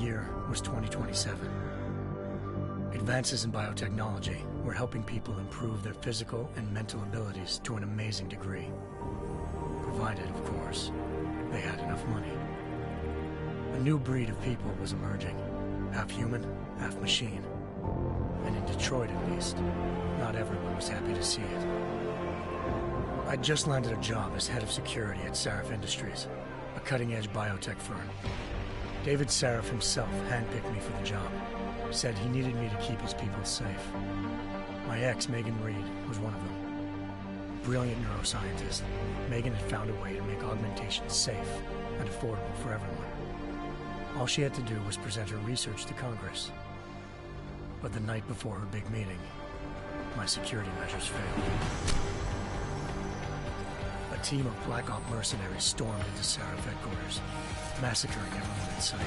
year was 2027. Advances in biotechnology were helping people improve their physical and mental abilities to an amazing degree. Provided, of course, they had enough money. A new breed of people was emerging, half human, half machine. And in Detroit, at least, not everyone was happy to see it. I'd just landed a job as head of security at Sarif Industries, a cutting-edge biotech firm. David Sarif himself handpicked me for the job, said he needed me to keep his people safe. My ex, Megan Reed, was one of them. Brilliant neuroscientist, Megan had found a way to make augmentation safe and affordable for everyone. All she had to do was present her research to Congress. But the night before her big meeting, my security measures failed. A team of Black Op mercenaries stormed into Sarif headquarters, massacring everyone in sight.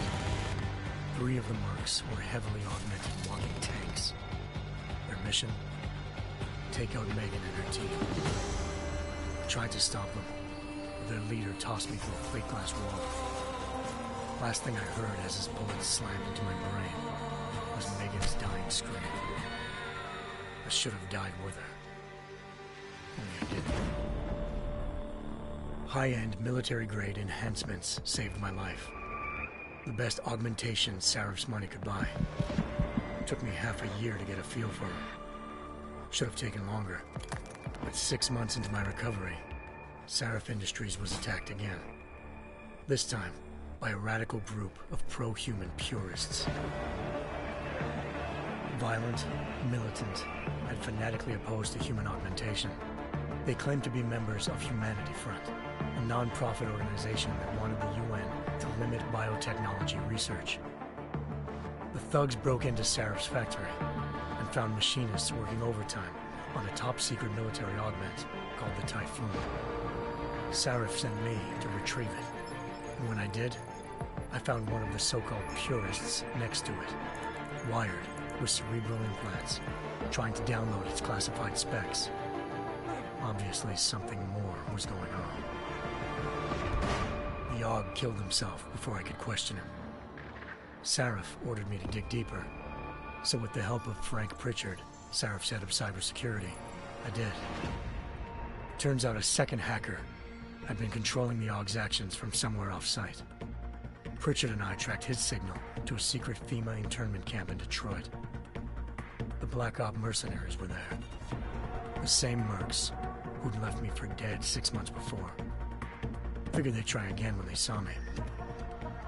3 of the mercs were heavily augmented walking tanks. Their mission? Take out Megan and her team. I tried to stop them, but their leader tossed me through a plate glass wall. Last thing I heard as his bullets slammed into my brain was Megan's dying scream. I should have died with her. Only I didn't. High-end military-grade enhancements saved my life. The best augmentation Sarif's money could buy. It took me half a year to get a feel for her. Should have taken longer. But 6 months into my recovery, Sarif Industries was attacked again. This time, by a radical group of pro-human purists. Violent, militant, and fanatically opposed to human augmentation. They claimed to be members of Humanity Front, a non-profit organization that wanted the UN to limit biotechnology research. The thugs broke into Sarif's factory and found machinists working overtime on a top-secret military augment called the Typhoon. Sarif sent me to retrieve it, and when I did, I found one of the so-called purists next to it, wired with cerebral implants, trying to download its classified specs. Obviously, something more was going on. The AUG killed himself before I could question him. Sarif ordered me to dig deeper, so with the help of Frank Pritchard, Sarif's head of cybersecurity, I did. Turns out a second hacker had been controlling the AUG's actions from somewhere off-site. Pritchard and I tracked his signal to a secret FEMA internment camp in Detroit. The Black Op mercenaries were there. The same mercs who'd left me for dead 6 months before. Figured they'd try again when they saw me.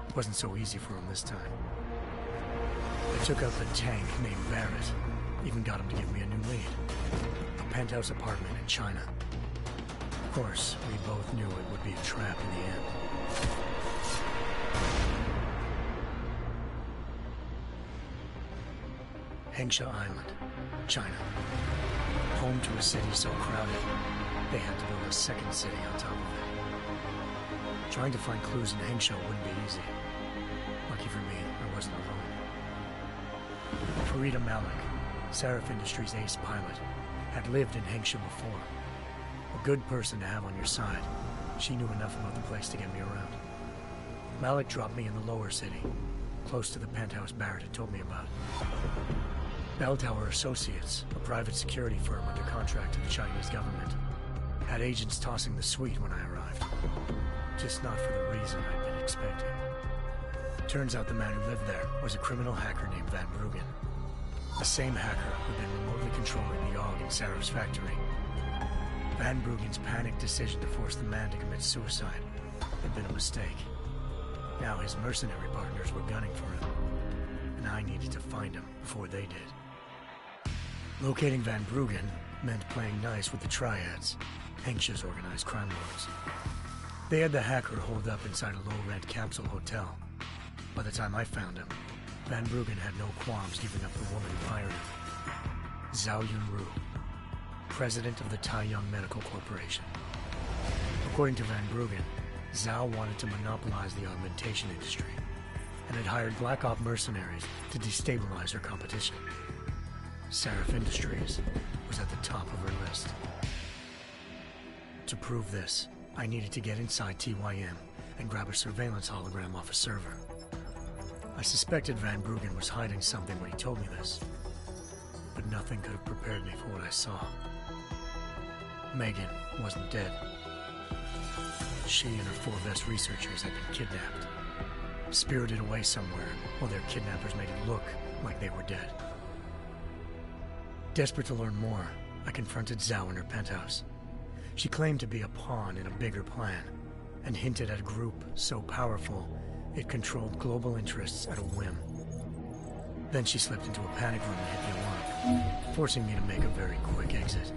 It wasn't so easy for them this time. I took out the tank named Barrett, even got him to give me a new lead. A penthouse apartment in China. Of course, we both knew it would be a trap in the end. Hengsha Island, China. Home to a city so crowded, they had to build a second city on top of it. Trying to find clues in Hengsha wouldn't be easy. Lucky for me, I wasn't alone. Farida Malik, Sarif Industries' ace pilot, had lived in Hengsha before. A good person to have on your side. She knew enough about the place to get me around. Malik dropped me in the lower city, close to the penthouse Barrett had told me about. Bell Tower Associates, a private security firm under contract to the Chinese government, had agents tossing the suite when I arrived. Just not for the reason I'd been expecting. Turns out the man who lived there was a criminal hacker named Van Bruggen. The same hacker who'd been remotely controlling the AUG in Sarif's factory. Van Bruggen's panicked decision to force the man to commit suicide had been a mistake. Now his mercenary partners were gunning for him, and I needed to find him before they did. Locating Van Bruggen meant playing nice with the Triads, Hengsha's organized crime lords. They had the hacker holed up inside a low-rent capsule hotel. By the time I found him, Van Bruggen had no qualms giving up the woman who hired him. Zhao Yunru, president of the Taiyang Medical Corporation. According to Van Bruggen, Zhao wanted to monopolize the augmentation industry and had hired Black Op mercenaries to destabilize her competition. Sarif Industries was at the top of her list. To prove this, I needed to get inside TYM and grab a surveillance hologram off a server. I suspected Van Bruggen was hiding something when he told me this, but nothing could have prepared me for what I saw. Megan wasn't dead. She and her 4 best researchers had been kidnapped, spirited away somewhere while their kidnappers made it look like they were dead. Desperate to learn more, I confronted Zhao in her penthouse. She claimed to be a pawn in a bigger plan, and hinted at a group so powerful it controlled global interests at a whim. Then she slipped into a panic room and hit the alarm, forcing me to make a very quick exit.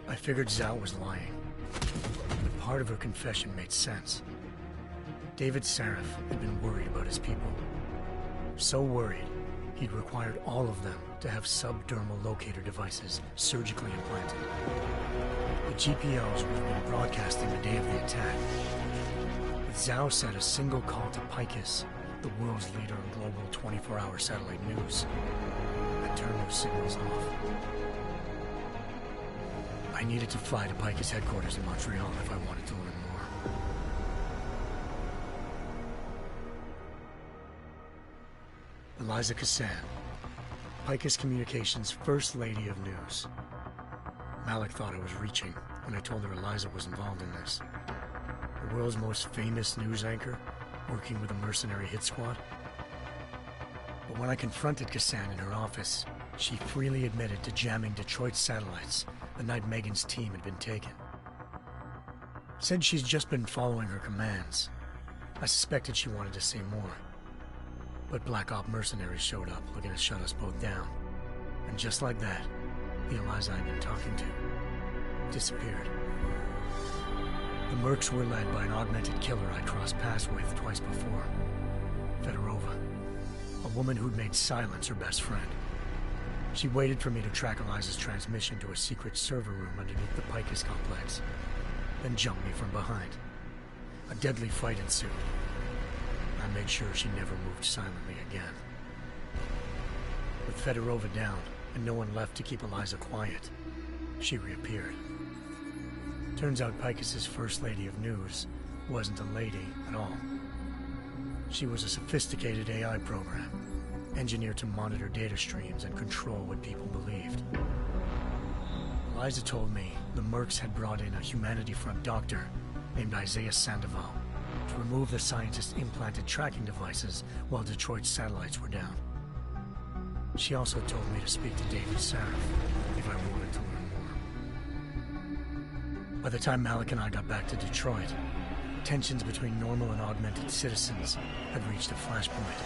I figured Zhao was lying, but part of her confession made sense. David Sarif had been worried about his people. So worried, he'd required all of them to have subdermal locator devices surgically implanted. The GPLs would have been broadcasting the day of the attack. But Zhao said a single call to Picus, the world's leader in global 24-hour satellite news, had turned those signals off. I needed to fly to Picus headquarters in Montreal if I wanted to learn more. Eliza Cassan, Picus Communications' First Lady of News. Malik thought I was reaching when I told her Eliza was involved in this. The world's most famous news anchor, working with a mercenary hit squad. But when I confronted Cassan in her office, she freely admitted to jamming Detroit's satellites the night Megan's team had been taken. Said she's just been following her commands. I suspected she wanted to say more. But Black Op mercenaries showed up looking to shut us both down. And just like that, the Eliza I'd been talking to disappeared. The Mercs were led by an augmented killer I crossed paths with twice before. Fedorova, a woman who'd made silence her best friend. She waited for me to track Eliza's transmission to a secret server room underneath the Picus complex, then jumped me from behind. A deadly fight ensued. I made sure she never moved silently again. With Fedorova down, and no one left to keep Eliza quiet, she reappeared. Turns out Picus's First Lady of News wasn't a lady at all. She was a sophisticated AI program, engineered to monitor data streams and control what people believed. Eliza told me the Mercs had brought in a Humanity Front doctor named Isaiah Sandoval to remove the scientist's implanted tracking devices while Detroit's satellites were down. She also told me to speak to David Sarif if I wanted to learn more. By the time Malik and I got back to Detroit, tensions between normal and augmented citizens had reached a flashpoint.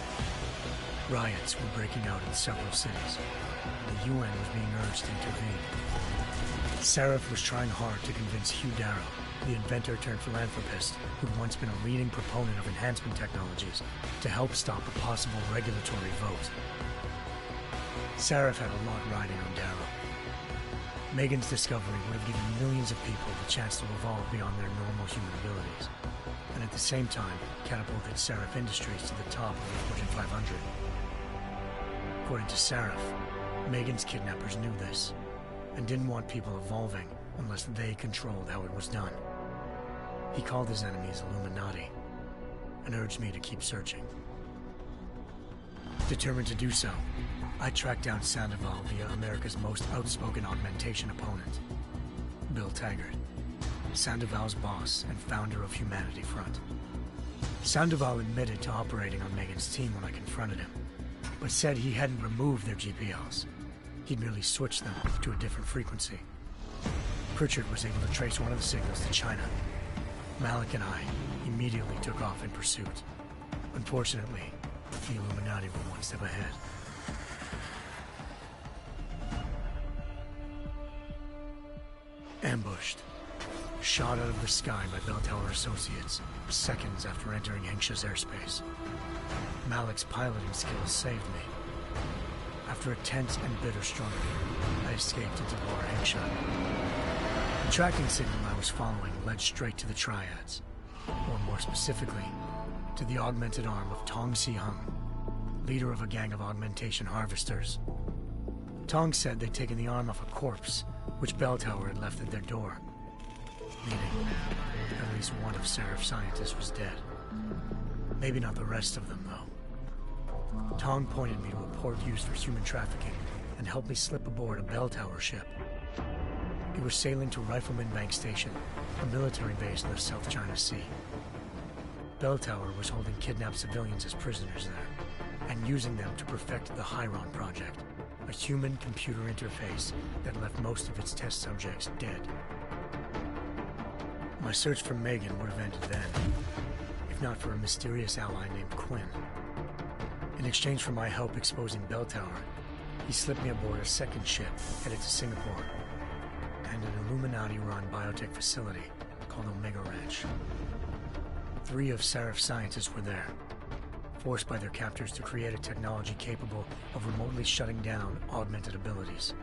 Riots were breaking out in several cities. The UN was being urged to intervene. Sarif was trying hard to convince Hugh Darrow, the inventor-turned-philanthropist who'd once been a leading proponent of enhancement technologies, to help stop a possible regulatory vote. Sarif had a lot riding on Darrow. Megan's discovery would have given millions of people the chance to evolve beyond their normal human abilities, and at the same time catapulted Sarif Industries to the top of the Fortune 500. According to Sarif, Megan's kidnappers knew this, and didn't want people evolving unless they controlled how it was done. He called his enemies Illuminati, and urged me to keep searching. Determined to do so, I tracked down Sandoval via America's most outspoken augmentation opponent, Bill Taggart, Sandoval's boss and founder of Humanity Front. Sandoval admitted to operating on Megan's team when I confronted him, but said he hadn't removed their GPLs. He'd merely switched them to a different frequency. Pritchard was able to trace one of the signals to China. Malik and I immediately took off in pursuit. Unfortunately, the Illuminati were one step ahead. Ambushed. Shot out of the sky by Bell Tower Associates, seconds after entering Hengsha's airspace. Malik's piloting skills saved me. After a tense and bitter struggle, I escaped into Lower Hengsha. The tracking signal I was following led straight to the Triads, or more specifically, to the augmented arm of Tong Si-hung, leader of a gang of augmentation harvesters. Tong said they'd taken the arm off a corpse, which Bell Tower had left at their door, meaning at least one of Sarif's scientists was dead. Maybe not the rest of them, though. Tong pointed me to a port used for human trafficking and helped me slip aboard a bell tower ship. It was sailing to Rifleman Bank Station, a military base in the South China Sea. Bell Tower was holding kidnapped civilians as prisoners there, and using them to perfect the Hyron Project, a human-computer interface that left most of its test subjects dead. My search for Megan would have ended then, if not for a mysterious ally named Quinn. In exchange for my help exposing Bell Tower, he slipped me aboard a second ship headed to Singapore and an Illuminati-run biotech facility called Omega Ranch. 3 of Serif's scientists were there, forced by their captors to create a technology capable of remotely shutting down augmented abilities.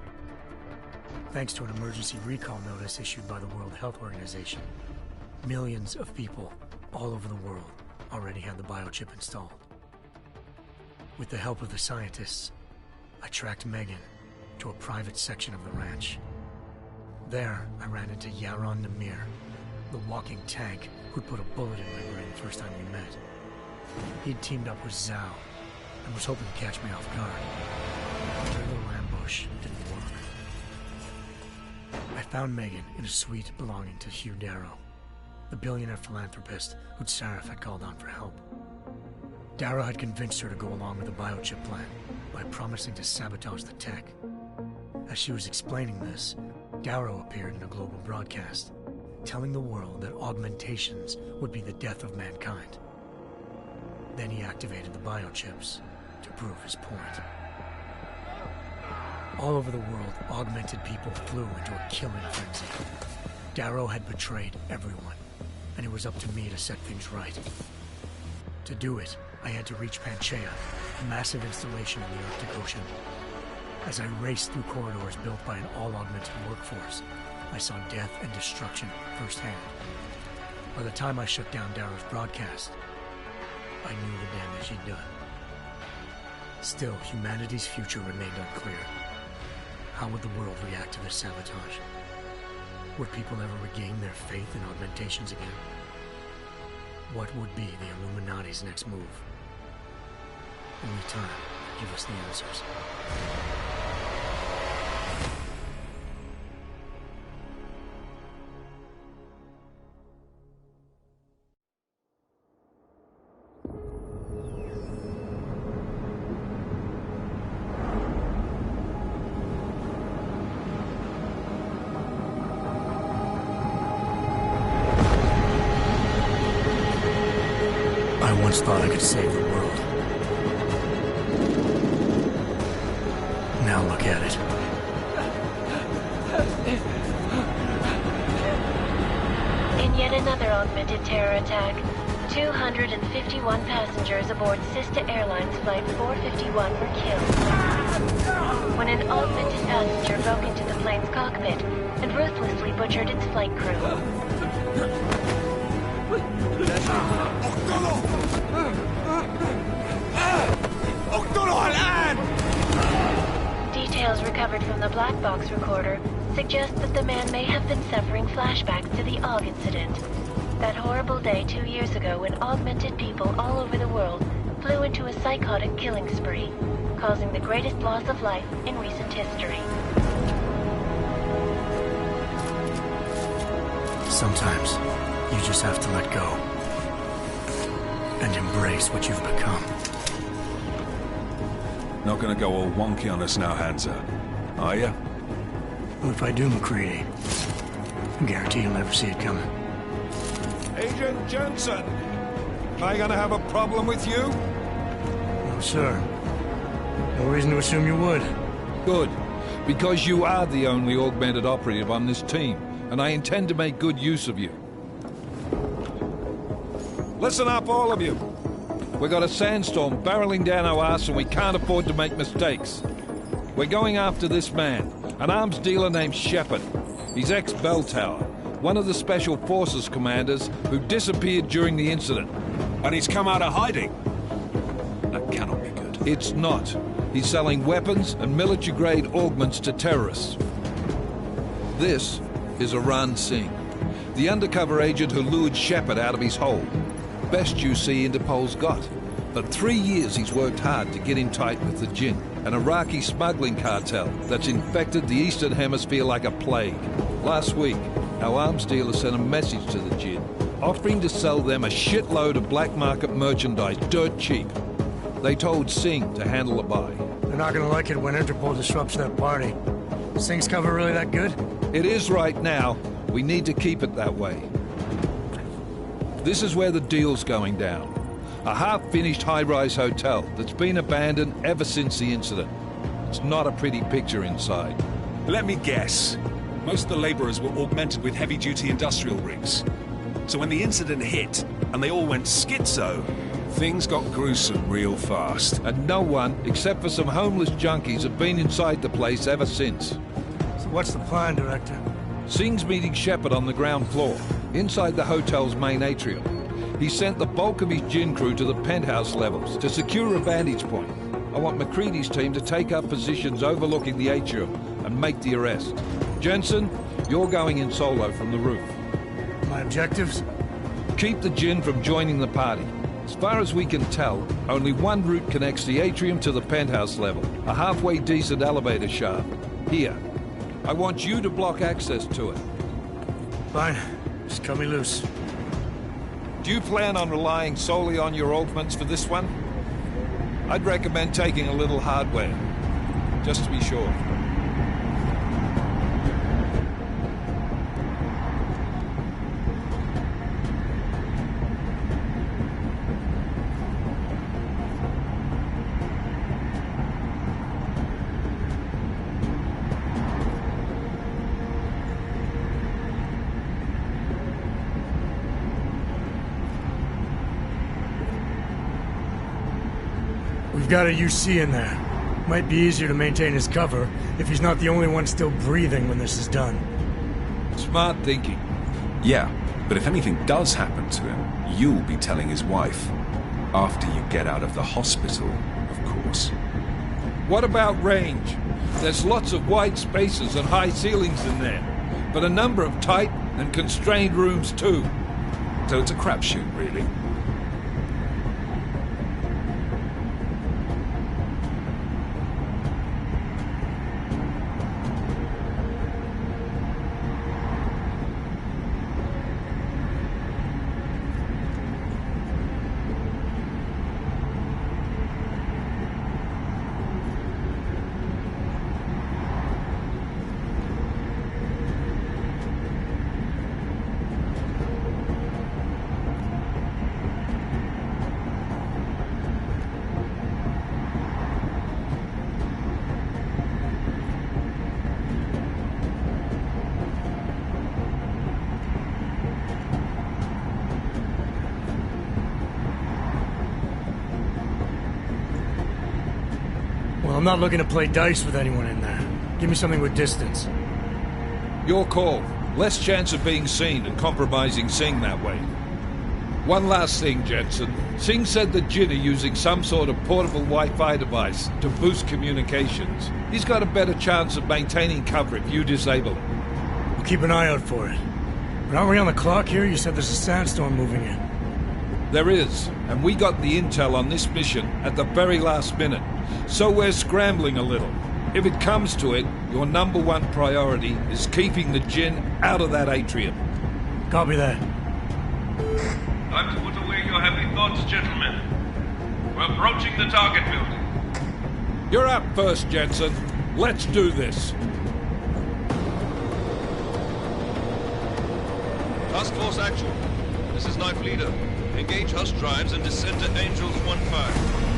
Thanks to an emergency recall notice issued by the World Health Organization, millions of people all over the world already had the biochip installed. With the help of the scientists, I tracked Megan to a private section of the ranch. There, I ran into Yaron Namir, the walking tank who'd put a bullet in my brain the first time we met. He'd teamed up with Zhao and was hoping to catch me off guard. Their little ambush didn't work. I found Megan in a suite belonging to Hugh Darrow, the billionaire philanthropist who'd Serif had called on for help. Darrow had convinced her to go along with the biochip plan by promising to sabotage the tech. As she was explaining this, Darrow appeared in a global broadcast, telling the world that augmentations would be the death of mankind. Then he activated the biochips to prove his point. All over the world, augmented people flew into a killing frenzy. Darrow had betrayed everyone, and it was up to me to set things right. To do it, I had to reach Panchaea, a massive installation in the Arctic Ocean. As I raced through corridors built by an all-augmented workforce, I saw death and destruction firsthand. By the time I shut down Darrow's broadcast, I knew the damage he'd done. Still, humanity's future remained unclear. How would the world react to this sabotage? Would people ever regain their faith in augmentations again? What would be the Illuminati's next move? Only time will give us the answers. I once thought I could save the world. Now look at it. In yet another augmented terror attack, 251 passengers aboard sister airlines Flight 451 were killed when an augmented passenger broke into the plane's cockpit and ruthlessly butchered its flight crew. Details recovered from the black box recorder suggest that the man may have been suffering flashbacks to the AUG incident. That horrible day 2 years ago when augmented people all over the world flew into a psychotic killing spree, causing the greatest loss of life in recent history. Sometimes, you just have to let go and embrace what you've become. Not gonna go all wonky on us now, Hansa, are you? Well, if I do, McCready, I guarantee you'll never see it coming. Agent Jensen, am I gonna have a problem with you? No, sir. No reason to assume you would. Good, because you are the only augmented operative on this team, and I intend to make good use of you. Listen up, all of you. We got a sandstorm barreling down our arse and we can't afford to make mistakes. We're going after this man, an arms dealer named Shepard. He's ex-Bell Tower, one of the Special Forces commanders who disappeared during the incident. And he's come out of hiding? That cannot be good. It's not. He's selling weapons and military-grade augments to terrorists. This is Aran Singh, the undercover agent who lured Shepard out of his hole. Best you see Interpol's got. For 3 years he's worked hard to get in tight with the Jinn, an Iraqi smuggling cartel that's infected the Eastern Hemisphere like a plague. Last week, our arms dealer sent a message to the Jinn, offering to sell them a shitload of black market merchandise dirt cheap. They told Singh to handle the buy. They're not gonna like it when Interpol disrupts their party. Singh's cover really that good? It is right now. We need to keep it that way. This is where the deal's going down. A half-finished high-rise hotel that's been abandoned ever since the incident. It's not a pretty picture inside. Let me guess. Most of the laborers were augmented with heavy-duty industrial rigs. So when the incident hit, and they all went schizo, things got gruesome real fast. And no one, except for some homeless junkies, have been inside the place ever since. So what's the plan, Director? Singh's meeting Shepard on the ground floor, inside the hotel's main atrium. He sent the bulk of his Jinn crew to the penthouse levels to secure a vantage point. I want McCready's team to take up positions overlooking the atrium and make the arrest. Jensen, you're going in solo from the roof. My objectives? Keep the Jinn from joining the party. As far as we can tell, only one route connects the atrium to the penthouse level, a halfway decent elevator shaft. Here. I want you to block access to it. Fine. Just cut me loose. Do you plan on relying solely on your augments for this one? I'd recommend taking a little hardware, just to be sure. We've got a UC in there. Might be easier to maintain his cover if he's not the only one still breathing when this is done. Smart thinking. Yeah, but if anything does happen to him, you'll be telling his wife. After you get out of the hospital, of course. What about range? There's lots of wide spaces and high ceilings in there, but a number of tight and constrained rooms too. So it's a crapshoot, really. Well, I'm not looking to play dice with anyone in there. Give me something with distance. Your call. Less chance of being seen and compromising Singh that way. One last thing, Jensen. Singh said the Jinn are using some sort of portable Wi-Fi device to boost communications. He's got a better chance of maintaining cover if you disable it. We'll keep an eye out for it. But aren't we on the clock here? You said there's a sandstorm moving in. There is, and we got the intel on this mission at the very last minute. So we're scrambling a little. If it comes to it, your number one priority is keeping the Jinn out of that atrium. Copy that. Time to put away your heavy thoughts, gentlemen. We're approaching the target building. You're up first, Jensen. Let's do this. Task Force action. This is Knife Leader. Engage Hush drives and descend to Angels 1-5.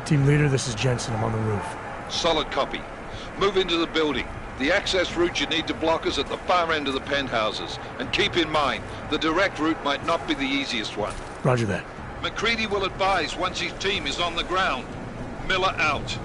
Team leader, this is Jensen. I'm on the roof. Solid copy. Move into the building. The access route you need to block is at the far end of the penthouses. And keep in mind, the direct route might not be the easiest one. Roger that. McCready will advise once his team is on the ground. Miller out.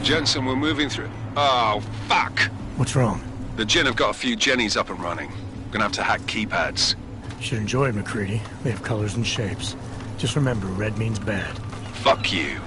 Jensen, we're moving through... Oh, fuck! What's wrong? The Jinn have got a few Jennies up and running. Gonna have to hack keypads. Should enjoy it, McCready. They have colors and shapes. Just remember, red means bad. Fuck you.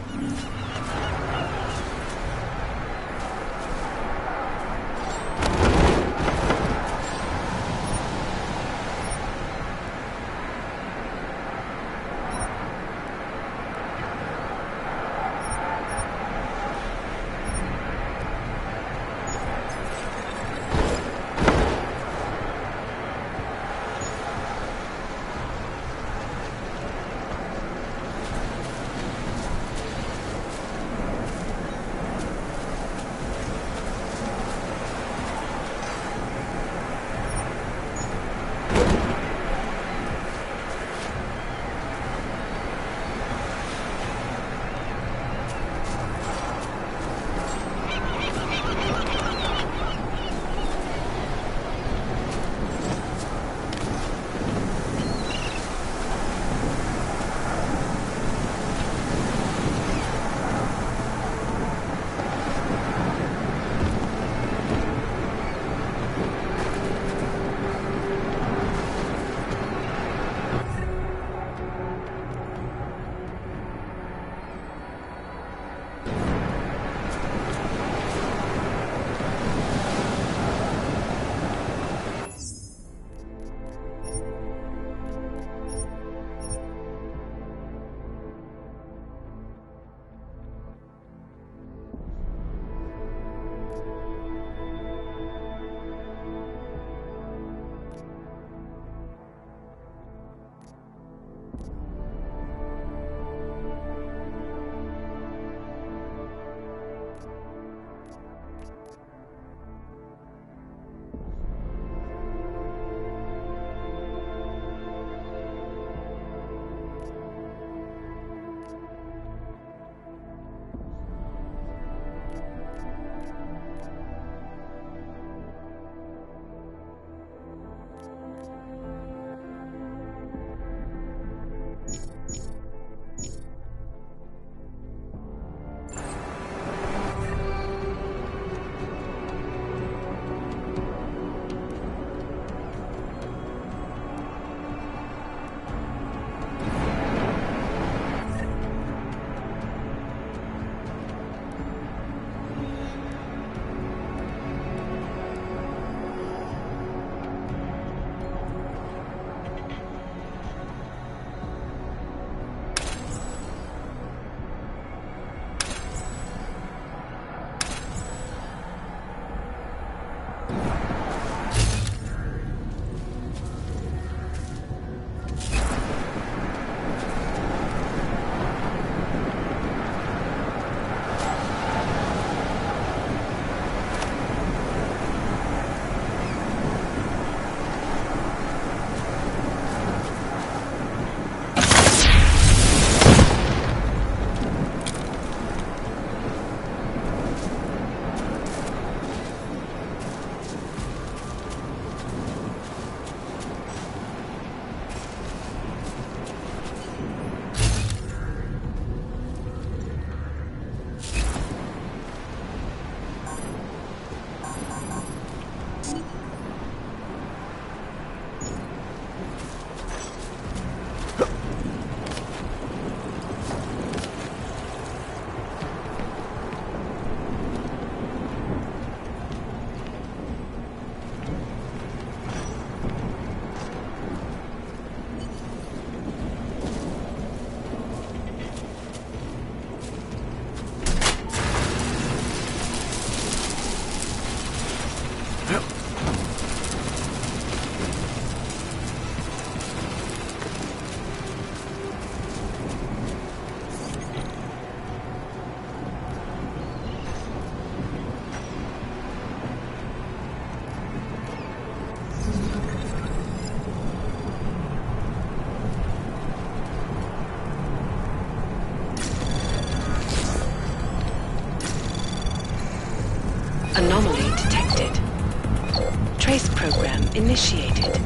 Device program initiated.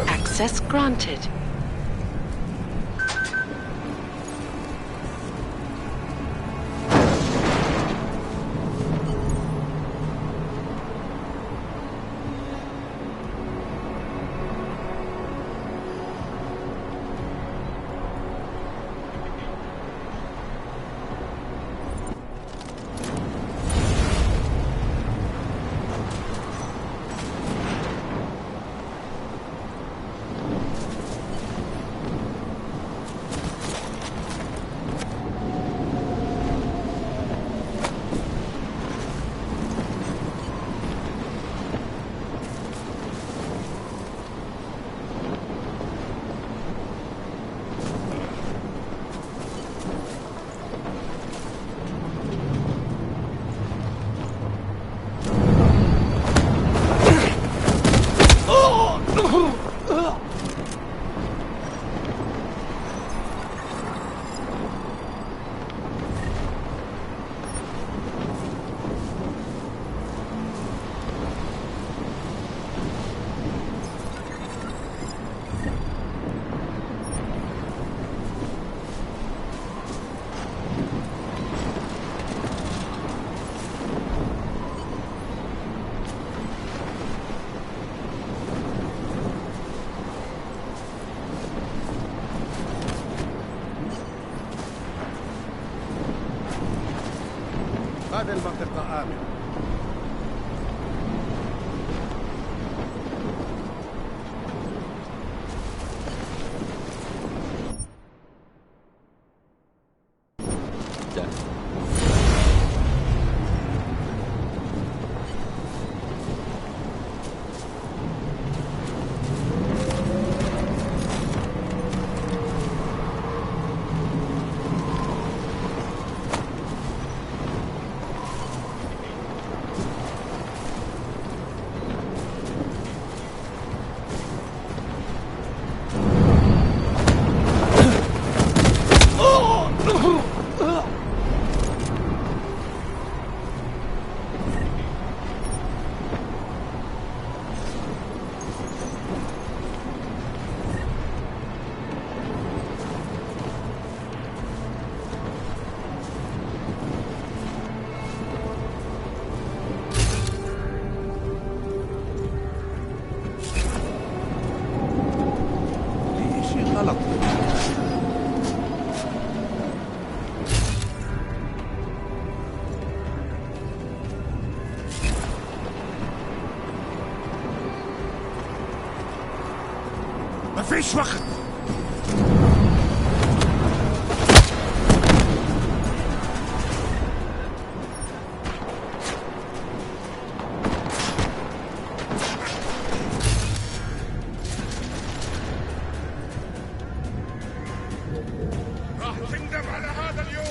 Access granted. هذه المنطقة آمنة. مفيش وقت. راح تندم على هذا اليوم.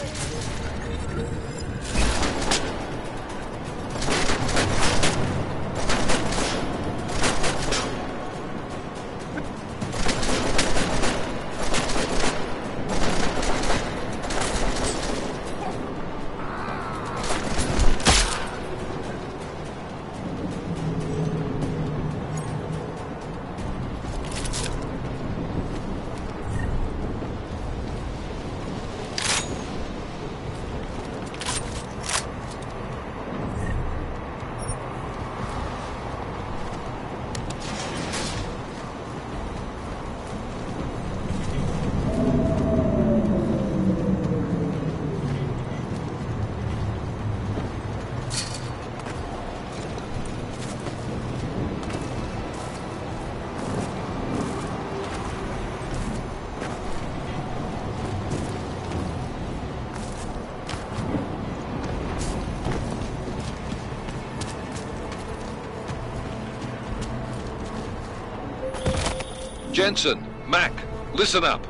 Jensen, Mac, listen up.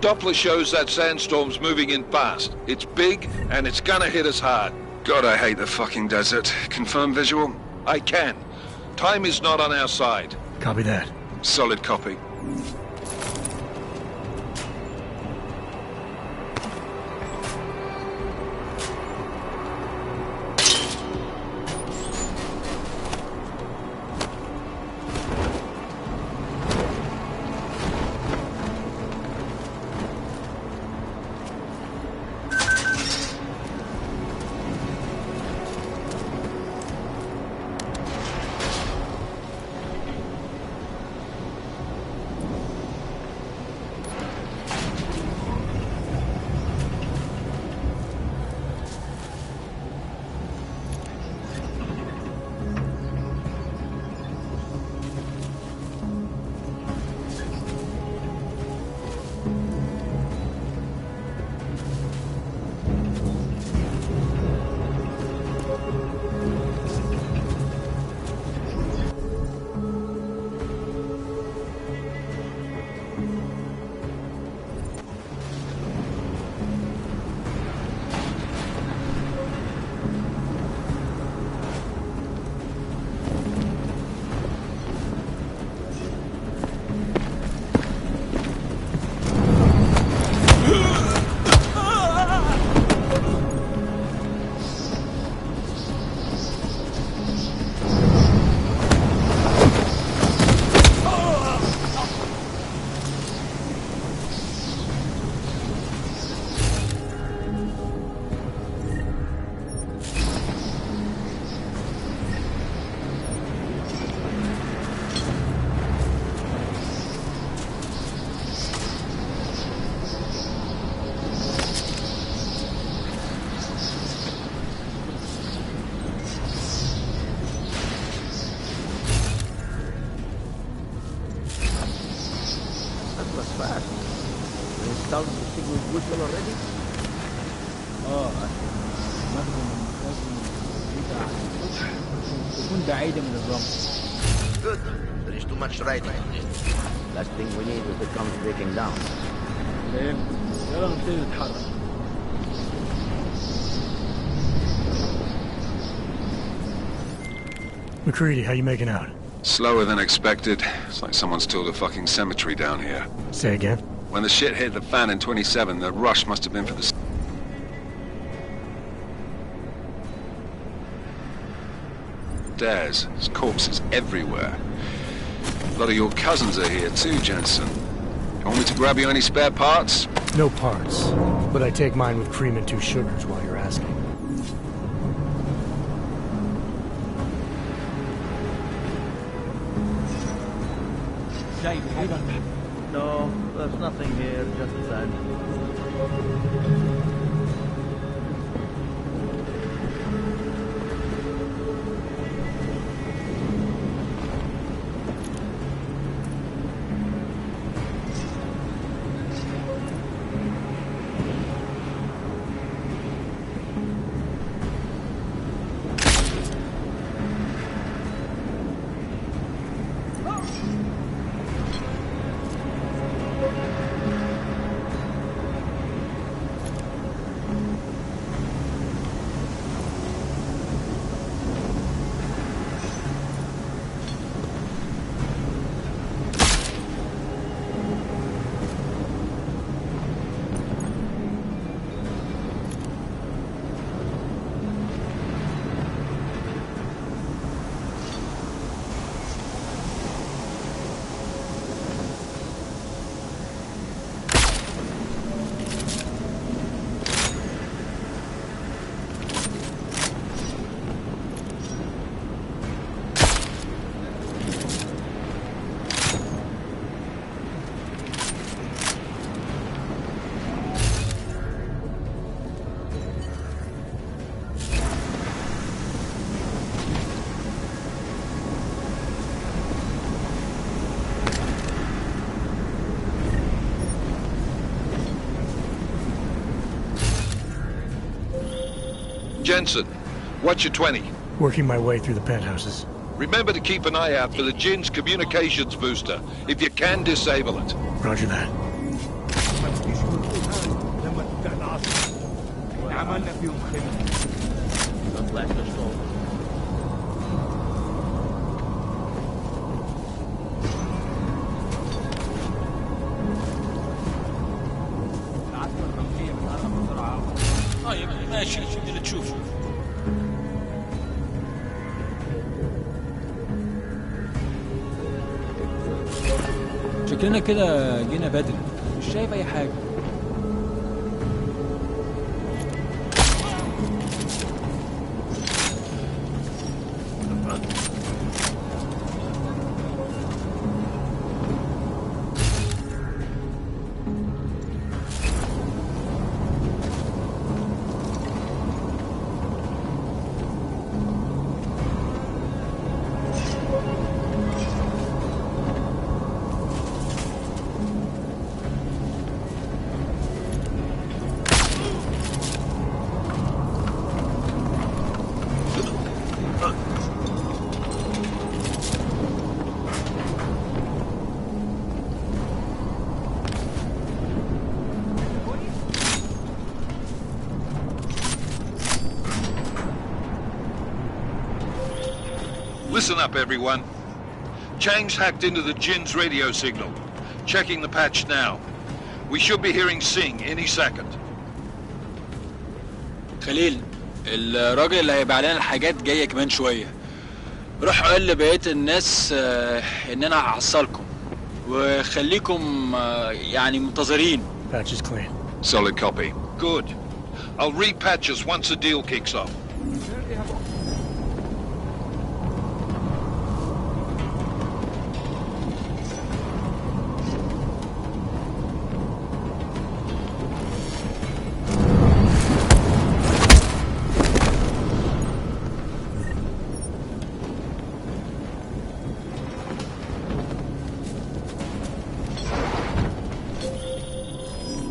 Doppler shows that sandstorm's moving in fast. It's big, and it's gonna hit us hard. God, I hate the fucking desert. Confirm visual? I can. Time is not on our side. Copy that. Solid copy. fast. You installed the signal whistle already? تكون بعيدة من الرمل. Good. There is too much riding on it. Last thing we need is it comes breaking down. يلا نبتدي نتحرك. McCready, how you making out? Slower than expected. It's like someone's tilled a fucking cemetery down here. Say again? When the shit hit the fan in 27, the rush must have been for the... Stairs. There's corpses everywhere. A lot of your cousins are here too, Jensen. You want me to grab you any spare parts? No parts, but I take mine with cream and 2 sugars while you're asking. No, there's nothing here, just that. Jensen, what's your 20? Working my way through the penthouses. Remember to keep an eye out for the Jinn's communications booster. If you can, disable it. Roger that. Not last us all. طيب ماشي اللي تشوفه. شكلنا كده جينا بدري، مش شايف أي حاجة. Listen up, everyone. Chang's hacked into the Jinn's radio signal. Checking the patch now. We should be hearing Sing any second. خليل، الراجل اللي هيبيع لنا الحاجات جاي كمان شوية. روح قول لبقية الناس إن أنا هحصلكم وخليكم يعني منتظرين. Patch is clean. Solid copy. Good. I'll repatch us once the deal kicks off.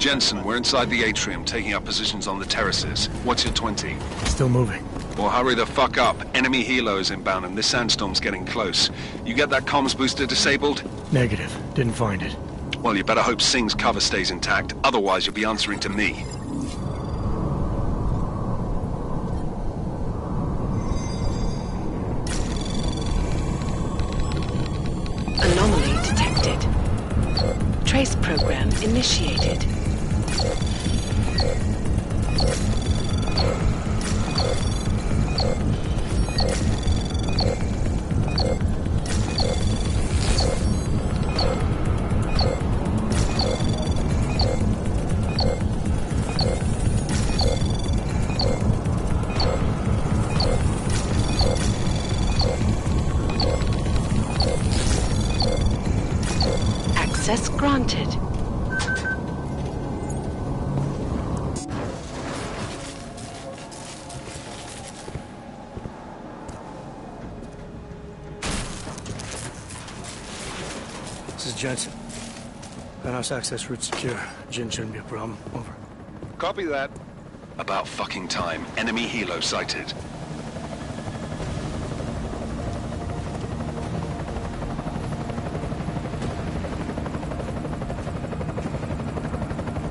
Jensen, we're inside the atrium, taking up positions on the terraces. What's your 20? Still moving. Well, hurry the fuck up. Enemy helo is inbound and this sandstorm's getting close. You get that comms booster disabled? Negative. Didn't find it. Well, you better hope Singh's cover stays intact. Otherwise, you'll be answering to me. Anomaly detected. Trace program initiated. Access granted. This is Jensen. Penthouse access route secure. Jin shouldn't be a problem. Over. Copy that. About fucking time. Enemy helo sighted.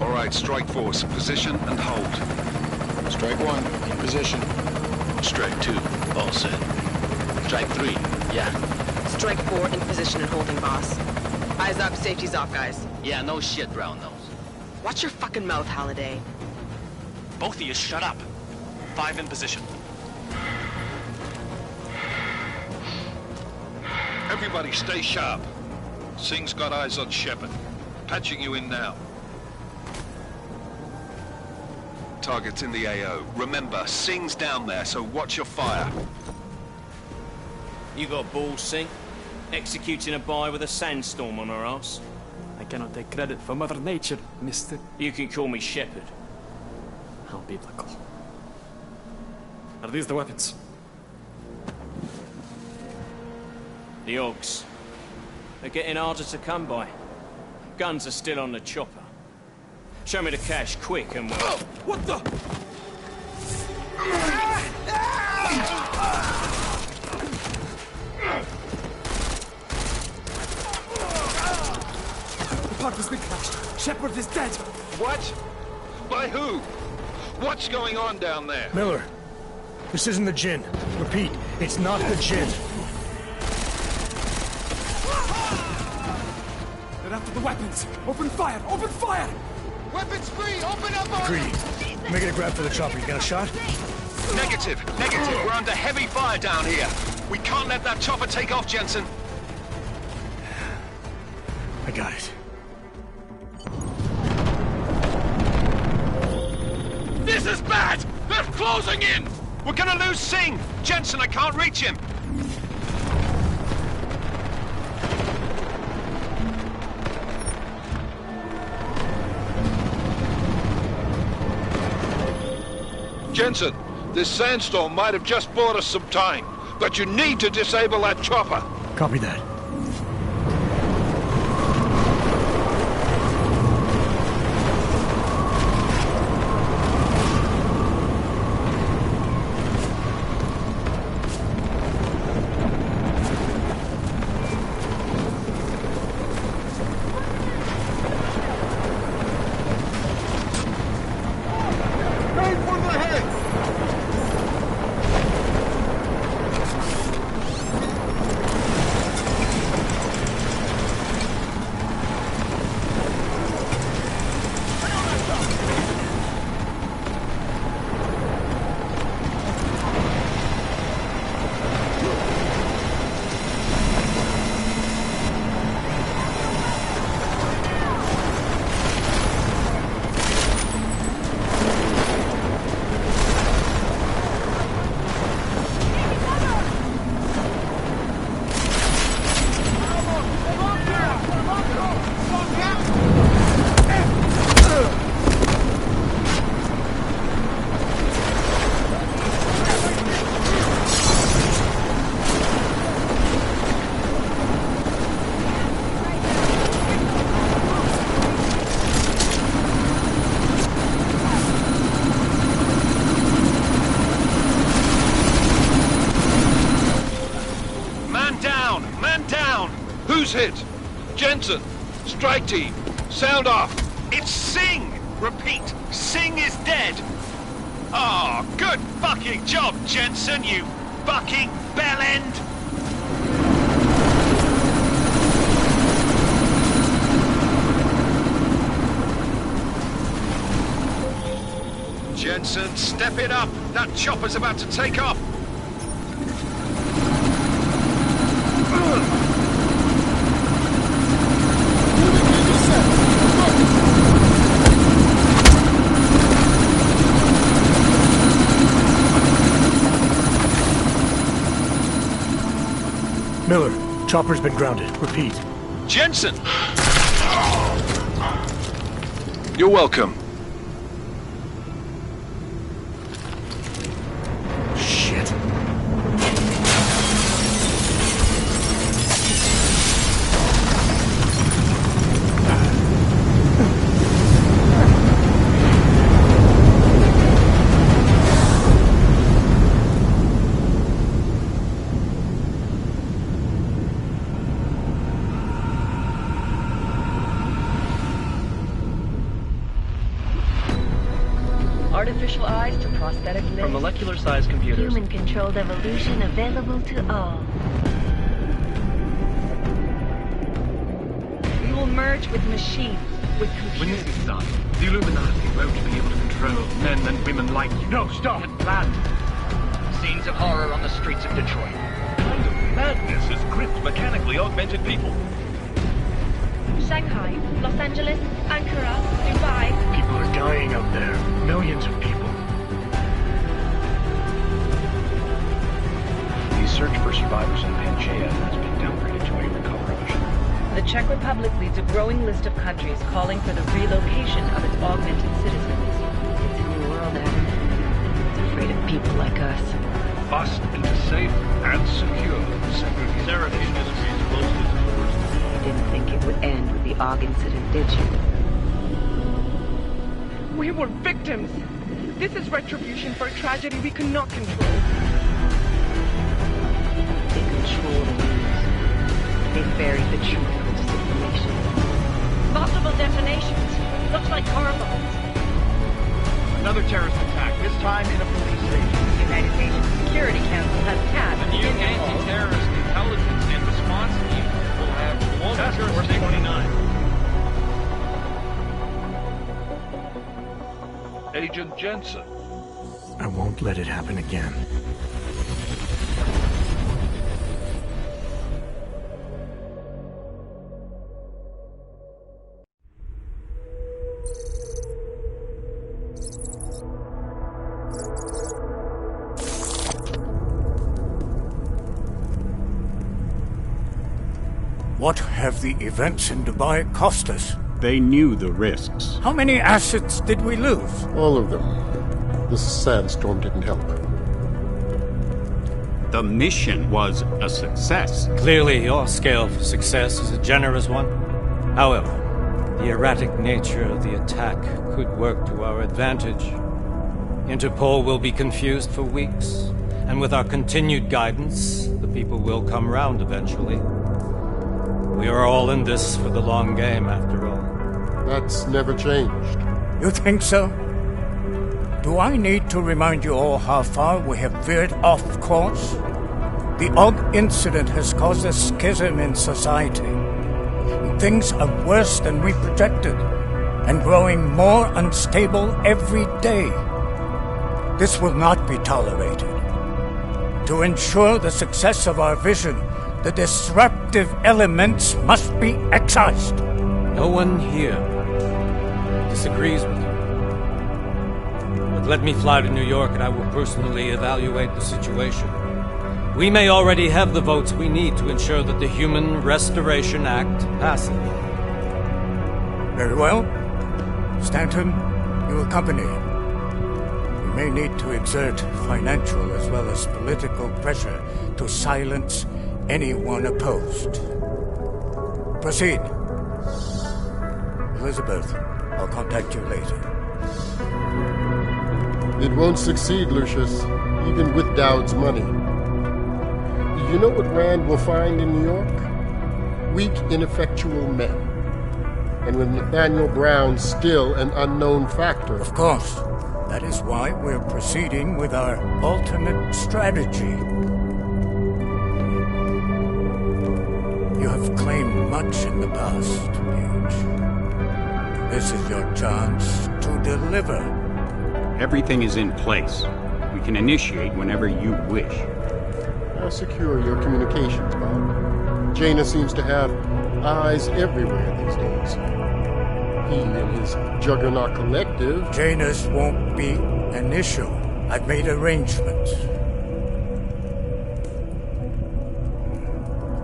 All right, strike force. Position and hold. Strike 1, in position. Strike 2, all set. Strike 3, yeah. Strike 4 in position and holding, boss. Eyes up, safety's off, guys. Yeah, no shit, round nose. Watch your fucking mouth, Halliday. Both of you shut up. 5 in position. Everybody stay sharp. Singh's got eyes on Shepard. Patching you in now. Target's in the AO. Remember, Singh's down there, so watch your fire. You got balls, Singh? Executing a buy with a sandstorm on our ass? I cannot take credit for Mother Nature, mister. You can call me Shepard. How biblical. Are these the weapons? The Ogs. They're getting harder to come by. Guns are still on the chopper. Show me the cash, quick, and we'll... What the? The park has been crashed. Shepard is dead. What? By who? What's going on down there? Miller, this isn't the Jinn. Repeat, it's not the Jinn. They're after the weapons. Open fire! Open fire! Weapons free! Open up! Greedy. Make it a grab for the chopper. You got a shot? Negative. We're under heavy fire down here. We can't let that chopper take off, Jensen. I got it. This is bad! They're closing in! We're gonna lose Singh! Jensen, I can't reach him! Jensen, this sandstorm might have just bought us some time, but you need to disable that chopper. Copy that. Who's hit? Jensen! Strike team! Sound off! It's Singh! Repeat, Singh is dead! Oh, good fucking job, Jensen, you fucking bellend! Jensen, step it up! That chopper's about to take off! Miller, chopper's been grounded. Repeat. Jensen! You're welcome. Shit. Artificial eyes to prosthetic limbs. From molecular-sized computers. Human-controlled evolution available to all. We will merge with machines, with computers. When this is done, the Illuminati won't be able to control men and women like you. No, stop! And planned. Scenes of horror on the streets of Detroit. Kind of madness has gripped mechanically augmented people. Shanghai, Los Angeles, Ankara, Dubai. People are dying out there. Millions of people. The search for survivors in Pangaea has been downgraded to a recovery mission. The Czech Republic leads a growing list of countries calling for the relocation of its augmented citizens. It's a new world, Adam. It's afraid of people like us. Bust into safe and secure segregation. Seraphine Industries closely to doors. You didn't think it would end with the AUG incident, did you? We were victims. This is retribution for a tragedy we cannot control. They control the news. They buried the truth with disinformation. Possible detonations. Looks like car bombs. Another terrorist attack, this time in a police station. The United Nations Security Council has passed The new anti-terrorist intelligence and response team will have global jurisdiction. 29. Agent Jensen. I won't let it happen again. What have the events in Dubai cost us? They knew the risks. How many assets did we lose? All of them. This sandstorm didn't help. The mission was a success. Clearly, your scale for success is a generous one. However, the erratic nature of the attack could work to our advantage. Interpol will be confused for weeks, and with our continued guidance, the people will come round eventually. We are all in this for the long game, after all. That's never changed. You think so? Do I need to remind you all how far we have veered off course? The AUG incident has caused a schism in society. Things are worse than we projected, and growing more unstable every day. This will not be tolerated. To ensure the success of our vision, the disruptive elements must be excised. No one here disagrees with you. But let me fly to New York and I will personally evaluate the situation. We may already have the votes we need to ensure that the Human Restoration Act passes. Very well. Stanton, you accompany. We may need to exert financial as well as political pressure to silence anyone opposed. Proceed. Elizabeth, I'll contact you later. It won't succeed, Lucius, even with Dowd's money. You know what Rand will find in New York? weak, ineffectual men. And with Nathaniel Brown still an unknown factor. Of course. That is why we're proceeding with our alternate strategy. You have claimed much in the past, Paige. This is your chance to deliver. Everything is in place. We can initiate whenever you wish. I'll secure your communications, Bob. Jaina seems to have eyes everywhere these days. He and his Juggernaut Collective... Janus won't be an issue. I've made arrangements.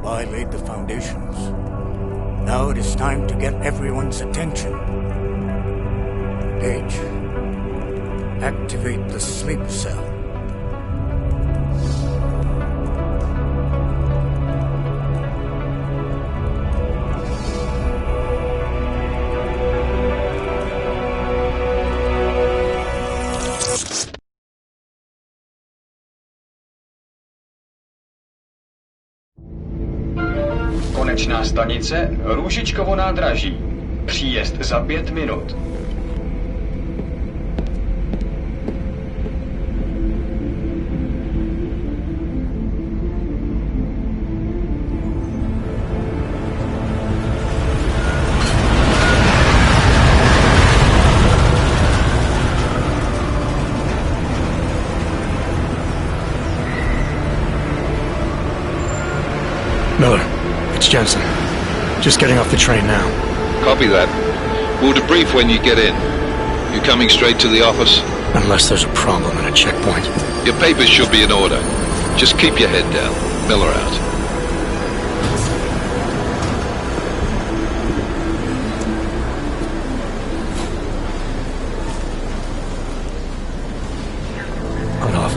I laid the foundations. Now it is time to get everyone's attention. Paige, activate the sleep cell. Konečná stanice Růžičkovo nádraží. Příjezd za 5 minut. Miller, it's Jensen. Just getting off the train now. Copy that. We'll debrief when you get in. You coming straight to the office? Unless there's a problem at a checkpoint. Your papers should be in order. Just keep your head down. Miller out. Cut off.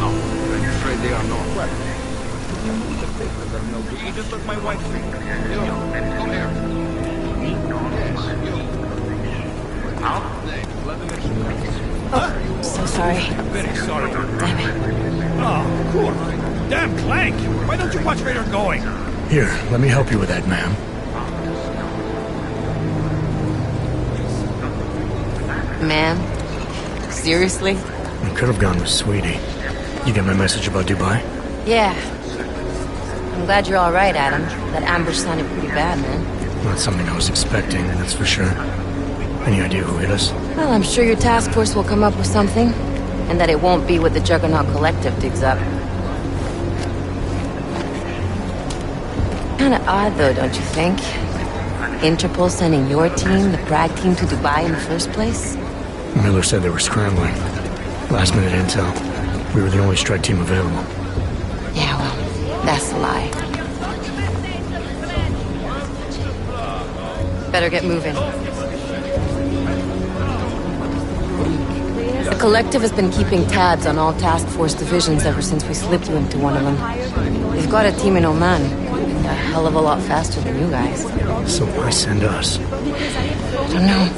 No, I'm afraid they are not. You just took my wife's thing. Come here. Yes, Oh, so sorry. Very sorry. Damn it. Oh, cool. Damn Clank! Why don't you watch where you're going? Here, let me help you with that, ma'am. Man? Seriously? I could have gone with Sweetie. You get my message about Dubai? Yeah. I'm glad you're alright, Adam. That ambush sounded pretty bad, man. Not something I was expecting, that's for sure. Any idea who hit us? Well, I'm sure your task force will come up with something. And that it won't be what the Juggernaut Collective digs up. Kinda odd, though, don't you think? Interpol sending your team, the Prague team, to Dubai in the first place? Miller said they were scrambling. Last minute intel. We were the only strike team available. Yeah, well, that's a lie. Better get moving. The Collective has been keeping tabs on all task force divisions ever since we slipped you into one of them. They've got a team in Oman. A hell of a lot faster than you guys. So why send us? I don't know.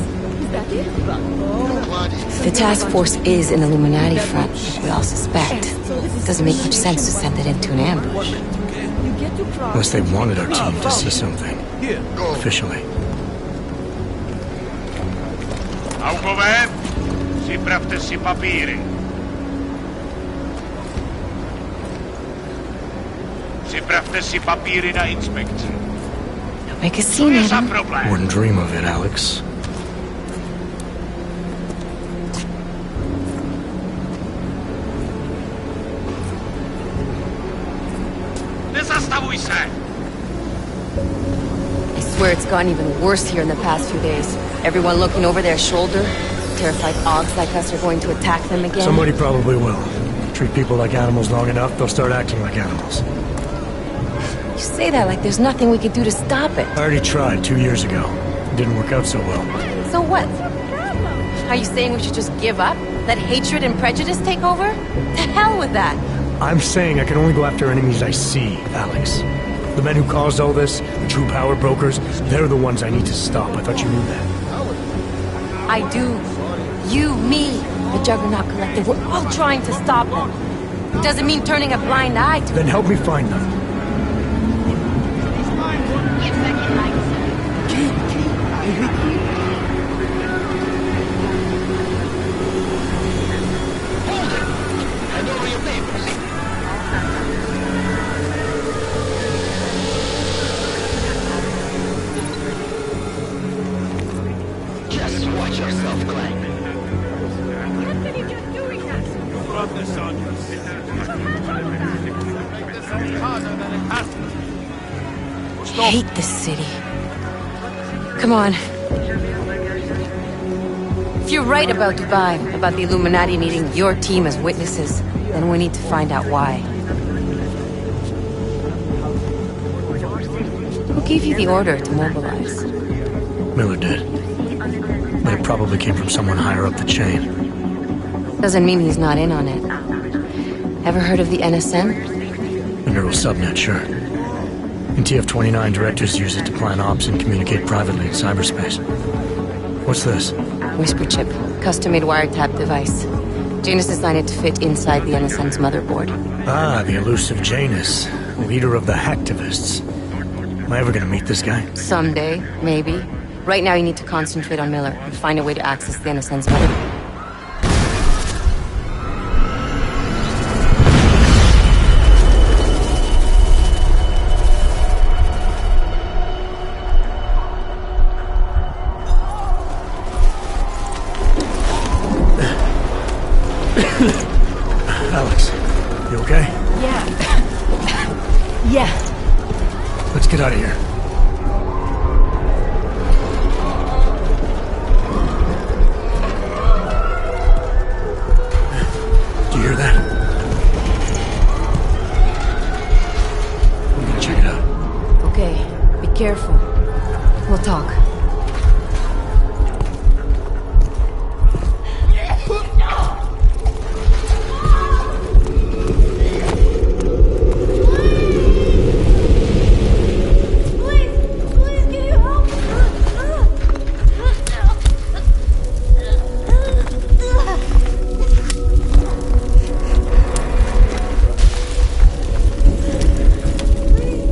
If the task force is an Illuminati front, like we all suspect, it doesn't make much sense to send it into an ambush. Unless they wanted our team to see something. Officially. Augové, připravte si papíry. Připravte si papíry na inspekci. Don't make a scene, Adam. Wouldn't dream of it, Alex. Nezastavuj se! I swear it's gotten even worse here in the past few days. Everyone looking over their shoulder. Terrified Augs like us are going to attack them again. Somebody probably will. Treat people like animals long enough, they'll start acting like animals. You say that like there's nothing we could do to stop it. I already tried 2 years ago. It didn't work out so well. So what? Are you saying we should just give up? Let hatred and prejudice take over? To hell with that! I'm saying I can only go after enemies I see, Alex. The men who caused all this, the true power brokers, they're the ones I need to stop. I thought you knew that. I do. You, me, the Juggernaut Collective, we're all trying to stop them. It doesn't mean turning a blind eye to Then help me find them. Hold it! Hand over your papers. Just watch yourself, Glenn. What are you just doing that? You brought this on yourself. Make this any harder than it has to be. I hate this city. Come on. If you're right about Dubai, about the Illuminati needing your team as witnesses, then we need to find out why. Who gave you the order to mobilize? Miller did. But it probably came from someone higher up the chain. Doesn't mean he's not in on it. Ever heard of the NSN? The neural subnet, sure. In TF-29, directors use it to plan ops and communicate privately in cyberspace. What's this? Whisper chip. Custom-made wiretap device. Janus designed it to fit inside the NSN's motherboard. Ah, the elusive Janus. Leader of the hacktivists. Am I ever gonna meet this guy? Someday, maybe. Right now you need to concentrate on Miller and find a way to access the NSN's motherboard. Alex, you okay? Yeah. Yeah. Let's get out of here. Do you hear that? I'm gonna check it out. Okay, be careful. We'll talk.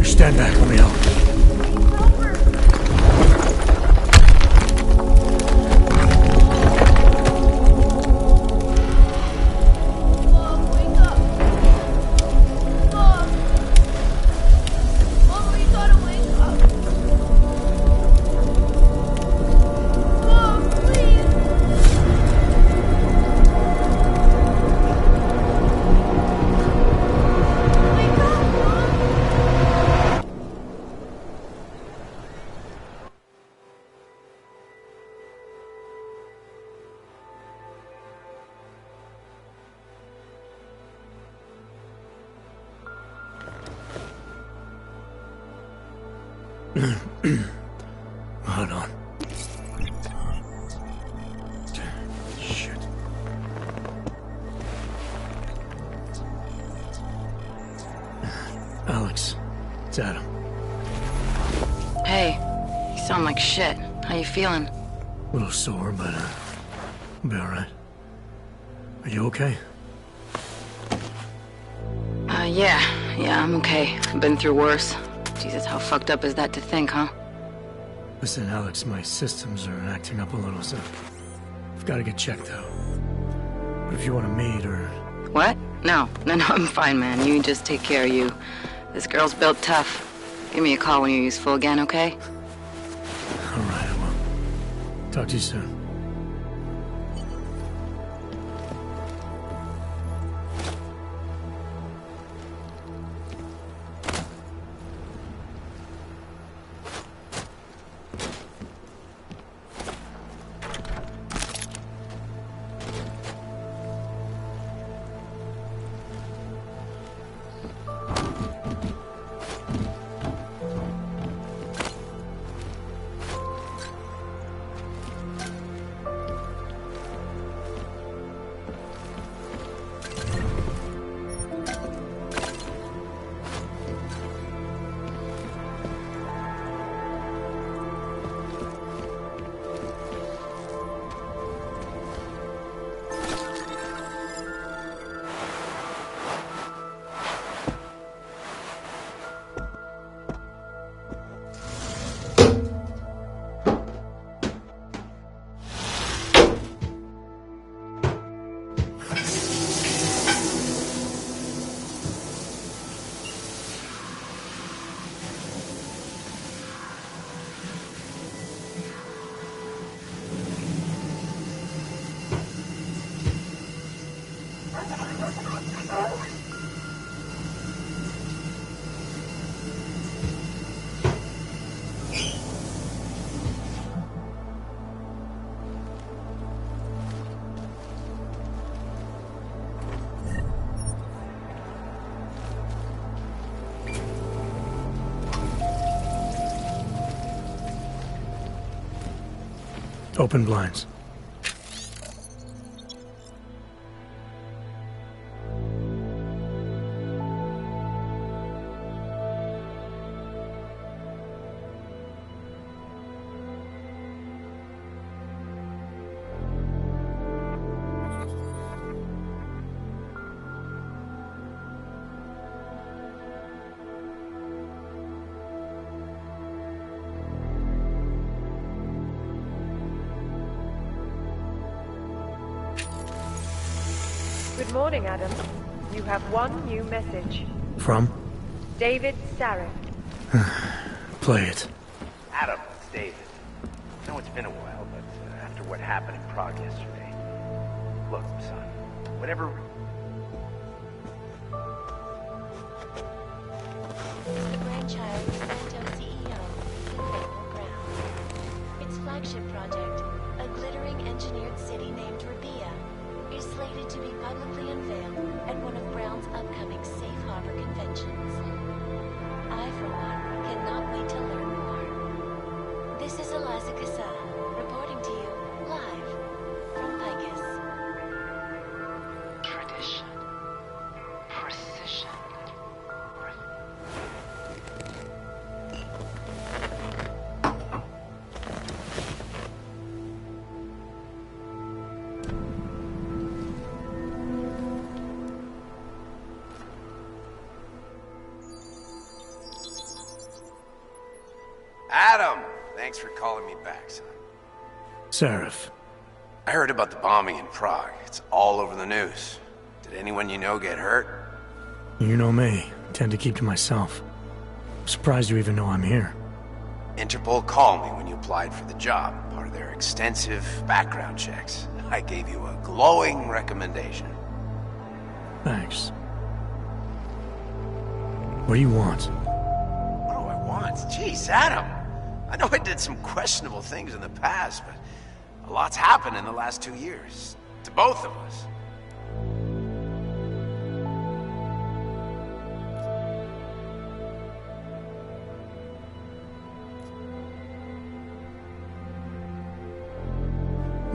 Stand back, let me help. Hold on. Shit. Alex, it's Adam. Hey, you sound like shit. How you feeling? A little sore, but I'll be alright. Are you okay? Yeah, I'm okay. I've been through worse. Jesus, how fucked up is that to think, huh? Listen, Alex, my systems are acting up a little, so I've got to get checked out. But if you want to meet or... What? No, I'm fine, man. You just take care of you. This girl's built tough. Give me a call when you're useful again, okay? Alright, I will. Talk to you soon. Open blinds. Good morning, Adam. You have one new message. From? David Sarek. Play it. Adam, it's David. I know it's been a while, but after what happened in Prague yesterday... Look, son, whatever... Is the brainchild of Santo CEO, Nathaniel Brown. Its flagship project, a glittering engineered city named Rabia, is slated to be publicly unveiled at one of Brown's upcoming Safe Harbor conventions. I, for one, cannot wait to learn more. This is Eliza Casal, reporting to you live from Picus. Tradition. Precision. Adam! Thanks for calling me back, son. Seraph. I heard about the bombing in Prague. It's all over the news. Did anyone you know get hurt? You know me. I tend to keep to myself. I'm surprised you even know I'm here. Interpol called me when you applied for the job, part of their extensive background checks. I gave you a glowing recommendation. Thanks. What do you want? What do I want? Jeez, Adam! I know I did some questionable things in the past, but a lot's happened in the last 2 years. To both of us.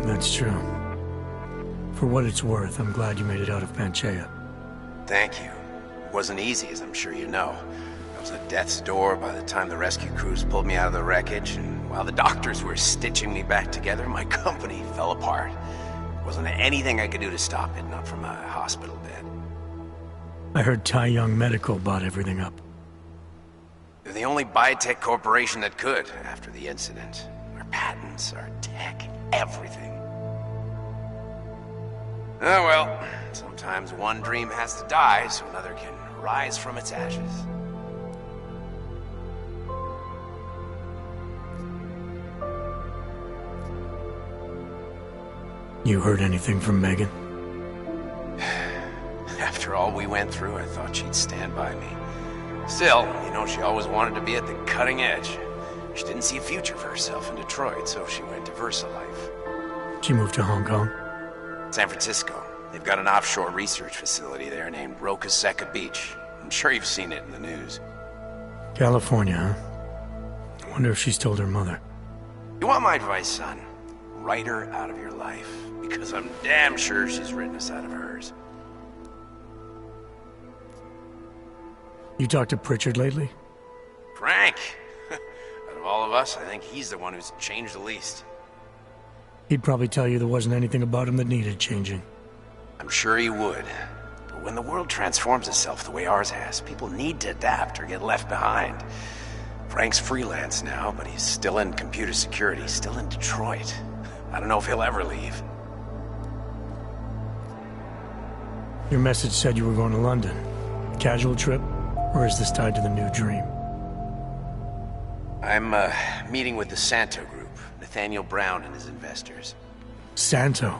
That's true. For what it's worth, I'm glad you made it out of Panchaea. Thank you. It wasn't easy, as I'm sure you know. I was at death's door by the time the rescue crews pulled me out of the wreckage, and while the doctors were stitching me back together, my company fell apart. There wasn't anything I could do to stop it, not from a hospital bed. I heard Tai Young Medical bought everything up. They're the only biotech corporation that could, after the incident. Our patents, our tech, everything. Oh well, sometimes one dream has to die so another can rise from its ashes. You heard anything from Megan? After all we went through, I thought she'd stand by me. Still, you know, she always wanted to be at the cutting edge. She didn't see a future for herself in Detroit, so she went to VersaLife. She moved to Hong Kong? San Francisco. They've got an offshore research facility there named Roca Seca Beach. I'm sure you've seen it in the news. California, huh? I wonder if she's told her mother. You want my advice, son? Write her out of your life. Because I'm damn sure she's written us out of hers. You talked to Pritchard lately? Frank! Out of all of us, I think he's the one who's changed the least. He'd probably tell you there wasn't anything about him that needed changing. I'm sure he would. But when the world transforms itself the way ours has, people need to adapt or get left behind. Frank's freelance now, but he's still in computer security, still in Detroit. I don't know if he'll ever leave. Your message said you were going to London. Casual trip? Or is this tied to the new dream? I'm, meeting with the Santo Group, Nathaniel Brown and his investors. Santo?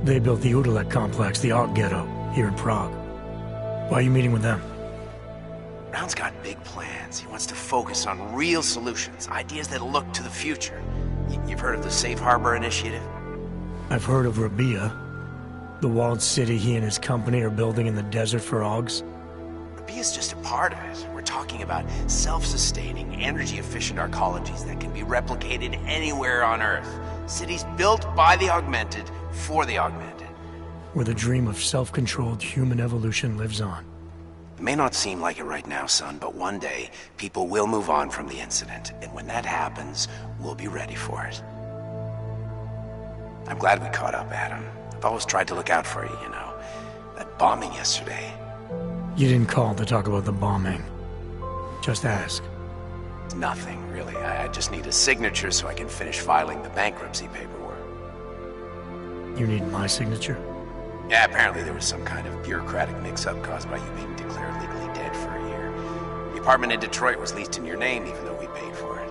They built the Udalek complex, the Og Ghetto, here in Prague. Why are you meeting with them? Brown's got big plans. He wants to focus on real solutions, ideas that look to the future. You've heard of the Safe Harbor Initiative? I've heard of Rabia, the walled city he and his company are building in the desert for Ogs. Therapy is just a part of it. We're talking about self-sustaining, energy-efficient arcologies that can be replicated anywhere on Earth. Cities built by the augmented, for the augmented. Where the dream of self-controlled human evolution lives on. It may not seem like it right now, son, but one day, people will move on from the incident. And when that happens, we'll be ready for it. I'm glad we caught up, Adam. I've always tried to look out for you, you know. That bombing yesterday. You didn't call to talk about the bombing. Just ask. Nothing, really. I just need a signature so I can finish filing the bankruptcy paperwork. You need my signature? Yeah, apparently there was some kind of bureaucratic mix-up caused by you being declared legally dead for a year. The apartment in Detroit was leased in your name even though we paid for it.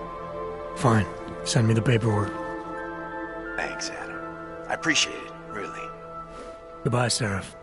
Fine. Send me the paperwork. Thanks, Adam. I appreciate it, really. Goodbye, Seraph.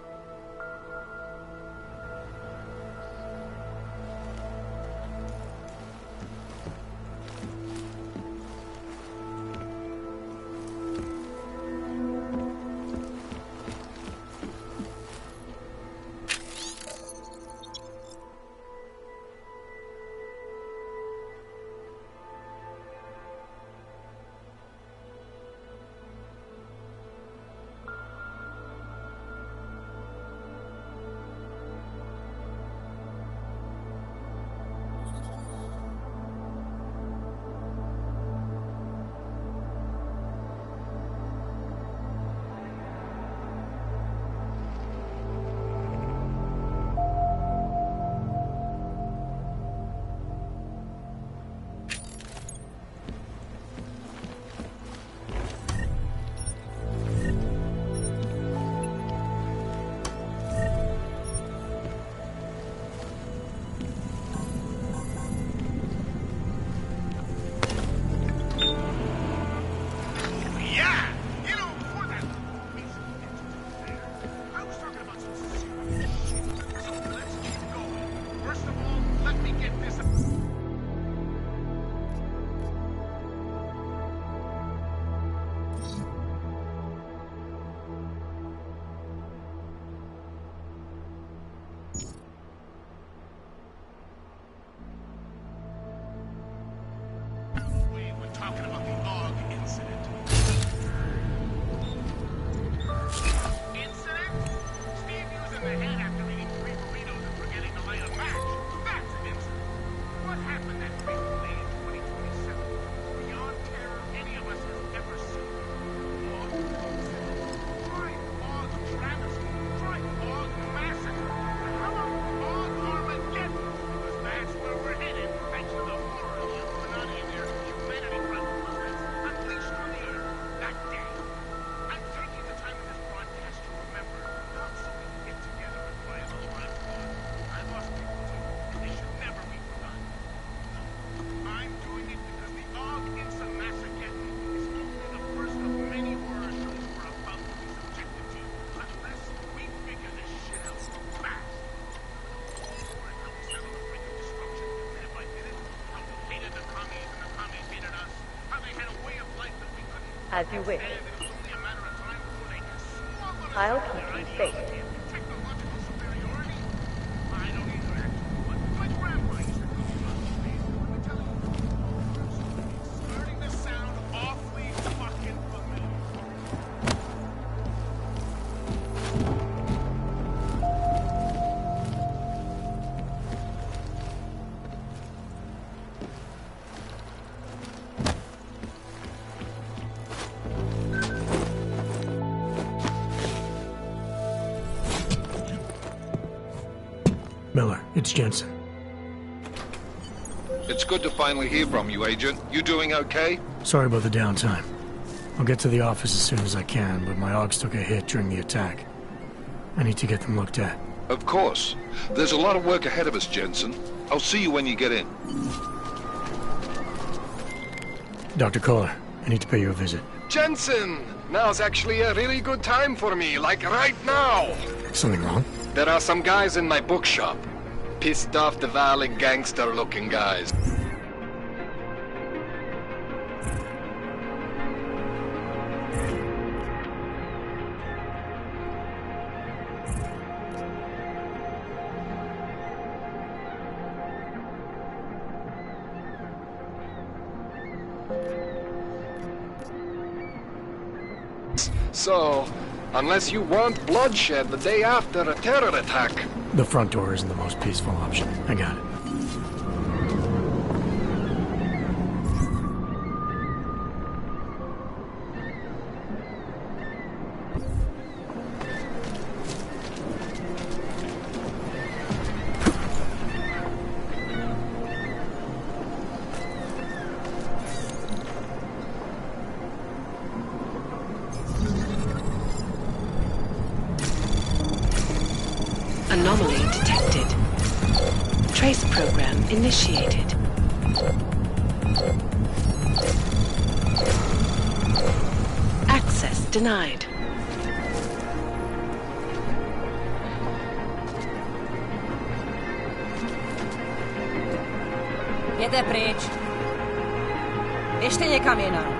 As you wish. I'll keep you safe. Miller, it's Jensen. It's good to finally hear from you, Agent. You doing okay? Sorry about the downtime. I'll get to the office as soon as I can, but my Augs took a hit during the attack. I need to get them looked at. Of course. There's a lot of work ahead of us, Jensen. I'll see you when you get in. Dr. Kohler, I need to pay you a visit. Jensen! Now's actually a really good time for me, like right now! Something wrong? There are some guys in my bookshop. Pissed off the Valley gangster-looking guys. So, unless you want bloodshed the day after a terror attack... The front door isn't the most peaceful option. I got it. Anomaly detected. Trace program initiated. Access denied. Jděte pryč. Běžte někam jinam.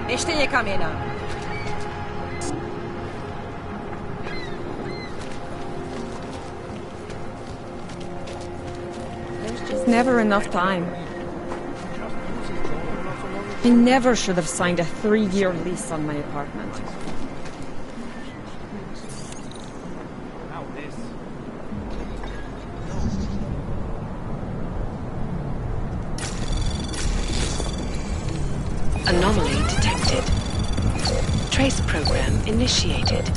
Běžte někam jinam. Never enough time. I never should have signed a 3-year lease on my apartment. Anomaly detected. Trace program initiated.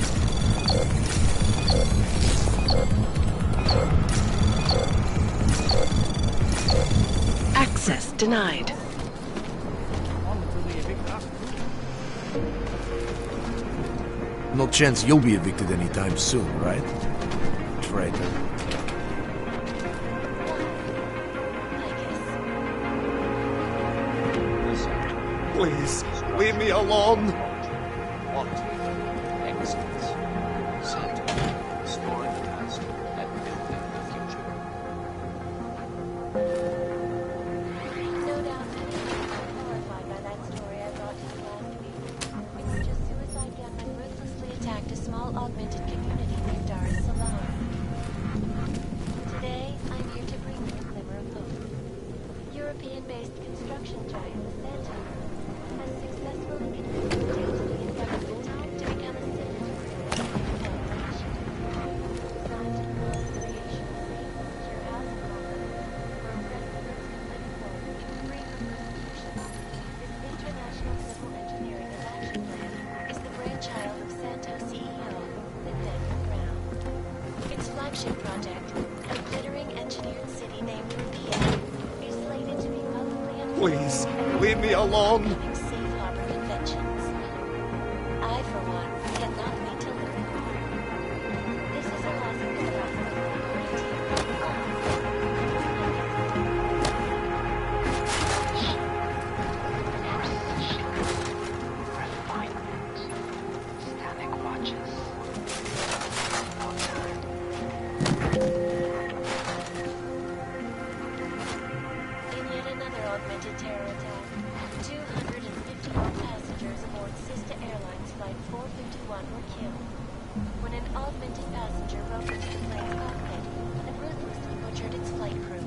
Access denied. No chance you'll be evicted anytime soon, right? Traitor. Please, leave me alone. European-based construction giant Santa has successfully convinced Deus to become a signatory of the Convention. Designed to promote the creation of safe and secure housing environments where residents can live free from persecution. This international civil engineering and action plan is the brainchild of Santos CEO, Nathaniel Brown. Its flagship project, a glittering engineered city named Rupia, is slated to be publicly unveiled. Please, leave me alone. Safe harbor conventions. I, for one, cannot wait to live in one. This is a lesson that I Static watches. No time. In yet another augmented terror attack, 251 passengers aboard Sister Airlines Flight 451 were killed when an augmented passenger broke into the plane's cockpit and ruthlessly butchered its flight crew.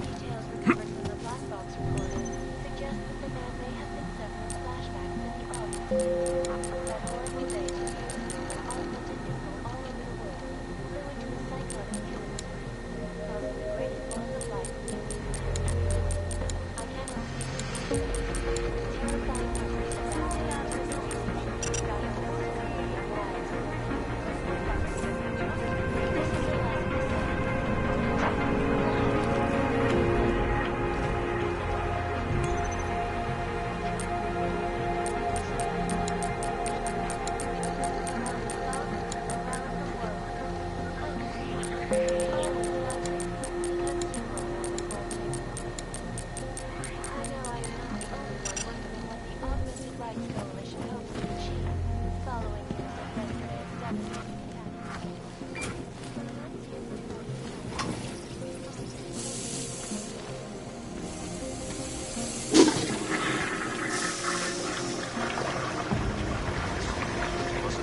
Details recovered from the black box recorder suggest that the man may have been suffering flashbacks in the August. That horribly based on an augmented vehicle all over the world flew into a cyclone causing the greatest loss of life.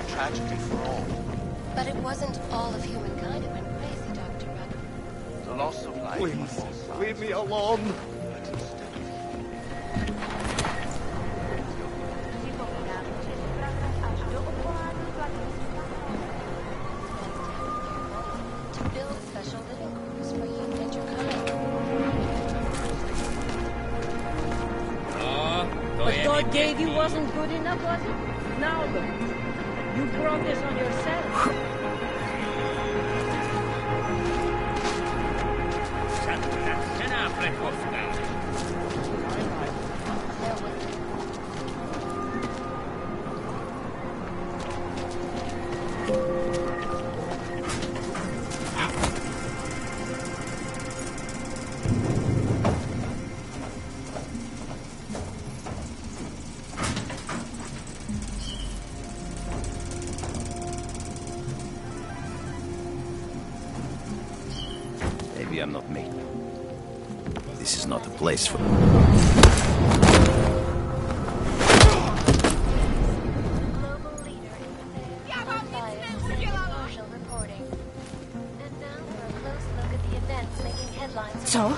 Tragedy for all. But it wasn't all of humankind who went crazy, Dr. Rucker. The loss of life. Please, leave me alone. gave you wasn't good enough, was it? Now look. You brought this on yourself. Maybe I'm not made. This is not the place for... So?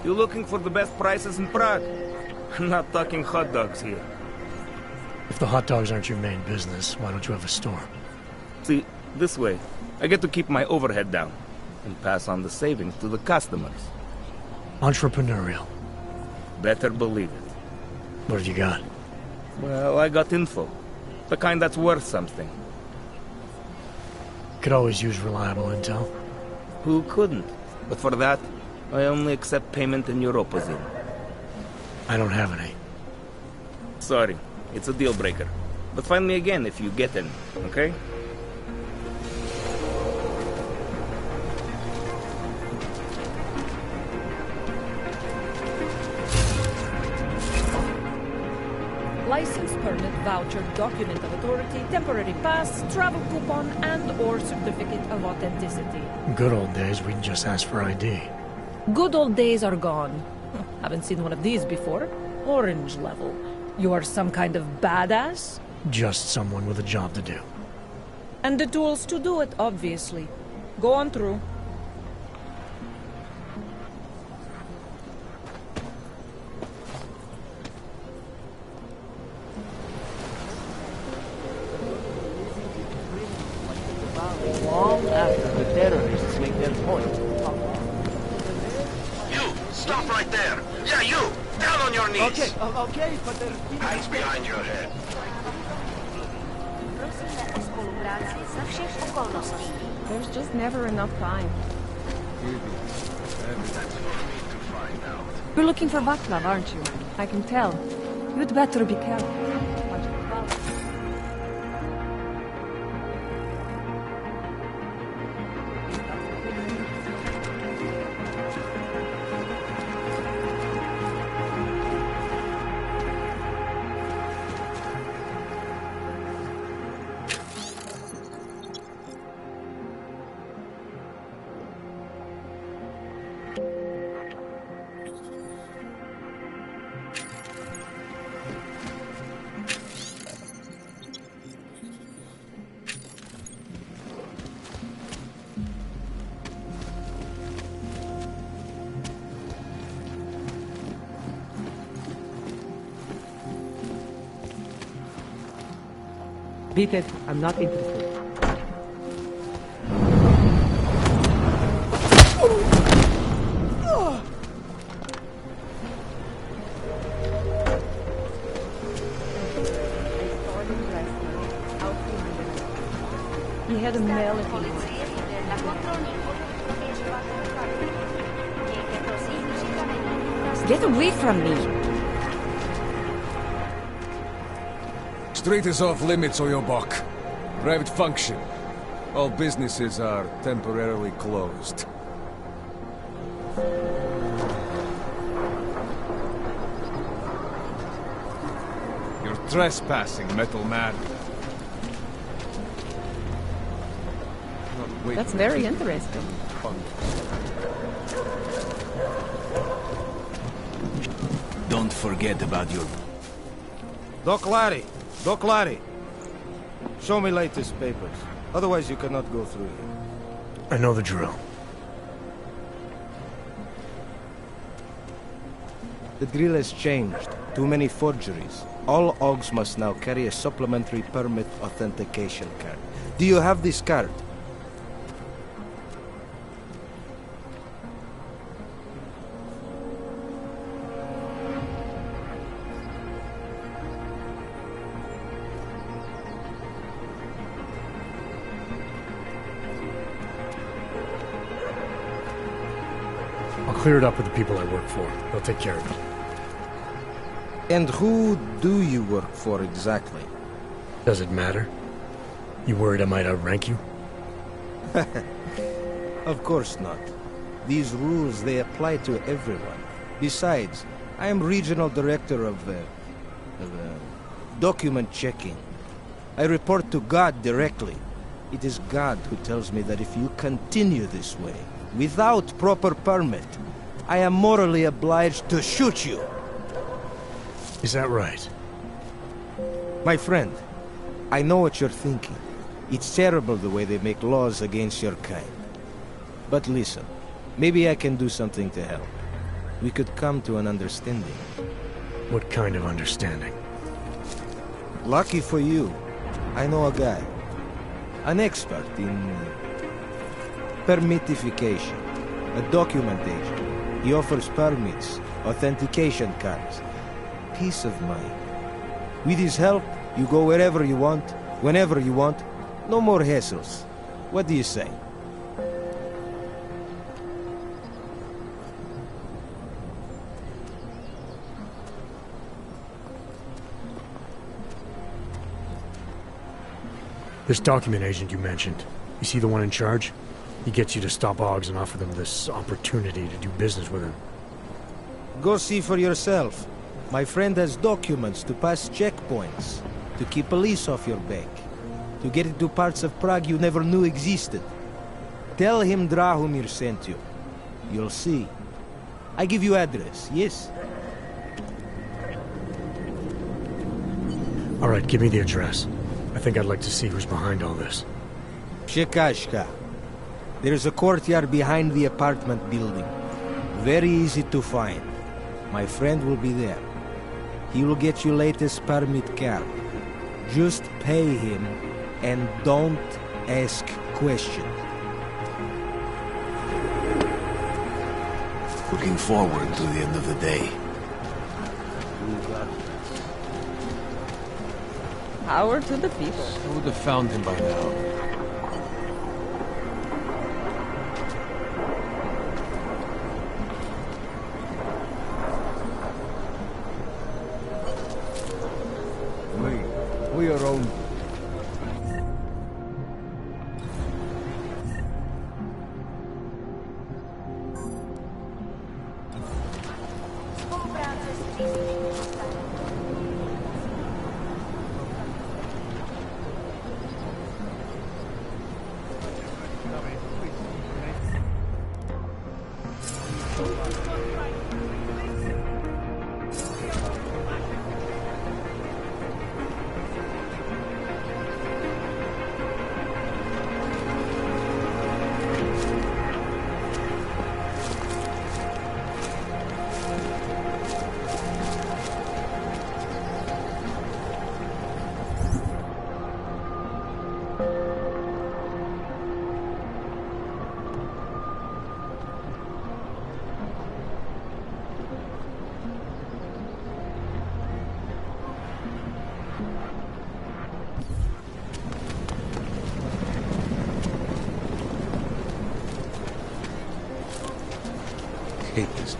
You looking for the best prices in Prague? I'm not talking hot dogs here. If the hot dogs aren't your main business, why don't you have a store? See, this way, I get to keep my overhead down and pass on the savings to the customers. Entrepreneurial. Better believe it. What have you got? Well, I got info. The kind that's worth something. Could always use reliable intel. Who couldn't? But for that, I only accept payment in Europozine. I don't have any. Sorry, it's a deal breaker. But find me again if you get any, okay? License, permit, voucher, document of authority, temporary pass, travel coupon, and/or certificate of authenticity. Good old days, we can just ask for ID. Good old days are gone. Haven't seen one of these before. Orange level. You are some kind of badass? Just someone with a job to do. And the tools to do it, obviously. Go on through. Long after the terrorists make their point. You! Stop right there! Yeah, you! Down on your knees! Okay, but there's... Hands behind your head. There's just never enough time. You're looking for Vaclav, aren't you? I can tell. You'd better be careful. Beat it. I'm not interested. He had a melody. Get away from me! Street is off limits, Oyobok. Private function. All businesses are temporarily closed. You're trespassing, Metal Man. That's very interesting. Don't forget about your... Doc Larry! Doc Larry! Show me latest papers. Otherwise you cannot go through here. I know the drill. The drill has changed. Too many forgeries. All OGs must now carry a supplementary permit authentication card. Do you have this card? I'll clear it up with the people I work for. They'll take care of it. And who do you work for exactly? Does it matter? You worried I might outrank you? Of course not. These rules, they apply to everyone. Besides, I am regional director of document checking. I report to God directly. It is God who tells me that if you continue this way, without proper permit, I am morally obliged to shoot you. Is that right? My friend, I know what you're thinking. It's terrible the way they make laws against your kind. But listen, maybe I can do something to help. We could come to an understanding. What kind of understanding? Lucky for you, I know a guy. An expert in permitification. A document agent. He offers permits, authentication cards. Peace of mind. With his help, you go wherever you want, whenever you want. No more hassles. What do you say? This document agent you mentioned, you see the one in charge? He gets you to stop OGs and offer them this opportunity to do business with him. Go see for yourself. My friend has documents to pass checkpoints, to keep police off your back, to get into parts of Prague you never knew existed. Tell him Drahomir sent you. You'll see. I give you address, yes? All right, give me the address. I think I'd like to see who's behind all this. Shekashka. There's a courtyard behind the apartment building. Very easy to find. My friend will be there. He will get you latest permit card. Just pay him and don't ask questions. Looking forward to the end of the day. Power to the people. I would have found him by now. We are owned.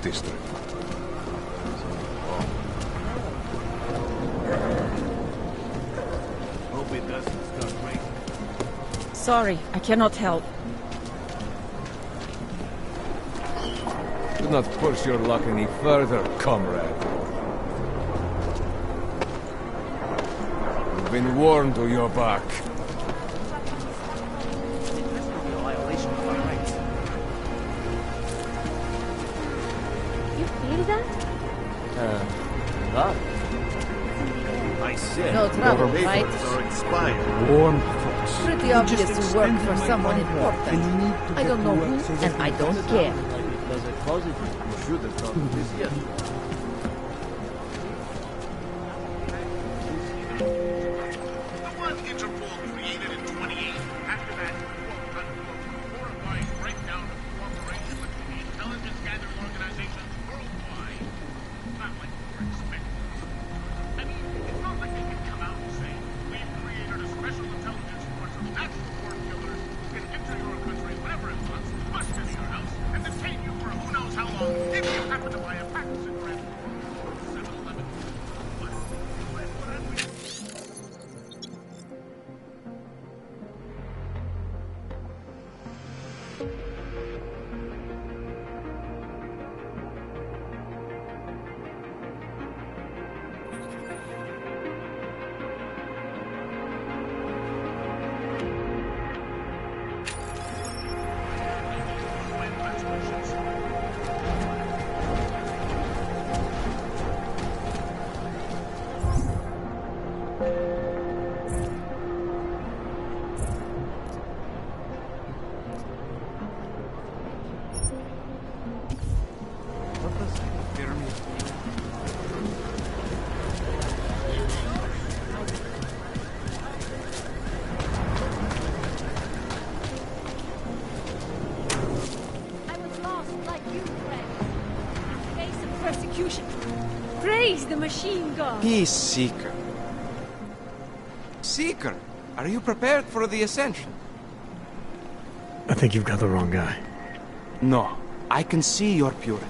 district. Hope it doesn't start raining. Sorry, I cannot help. Do not push your luck any further, comrade. You've been warned to your back. You feel that? Huh? I said No trouble, your right? papers are expired. Warm thoughts. Pretty obvious you work for someone important. I don't know who, and I don't care. Does it positive? You should have thought of this yet. The one Interpol created in 28. After that, horrifying breakdown of cooperation between the intelligence gathering organizations worldwide. Not like we were expecting. I mean, it's not like they can come out and say, we've created a special intelligence force of natural born killers who can enter your country whenever it wants, bust into your house, and detain you for who knows how long if you happen to buy a pack of cigarettes from 7-Eleven. What have we... I was lost like you, Fred. Face of persecution. Praise the machine god. Peace, Seeker. Seeker, are you prepared for the ascension? I think you've got the wrong guy. No, I can see your purity.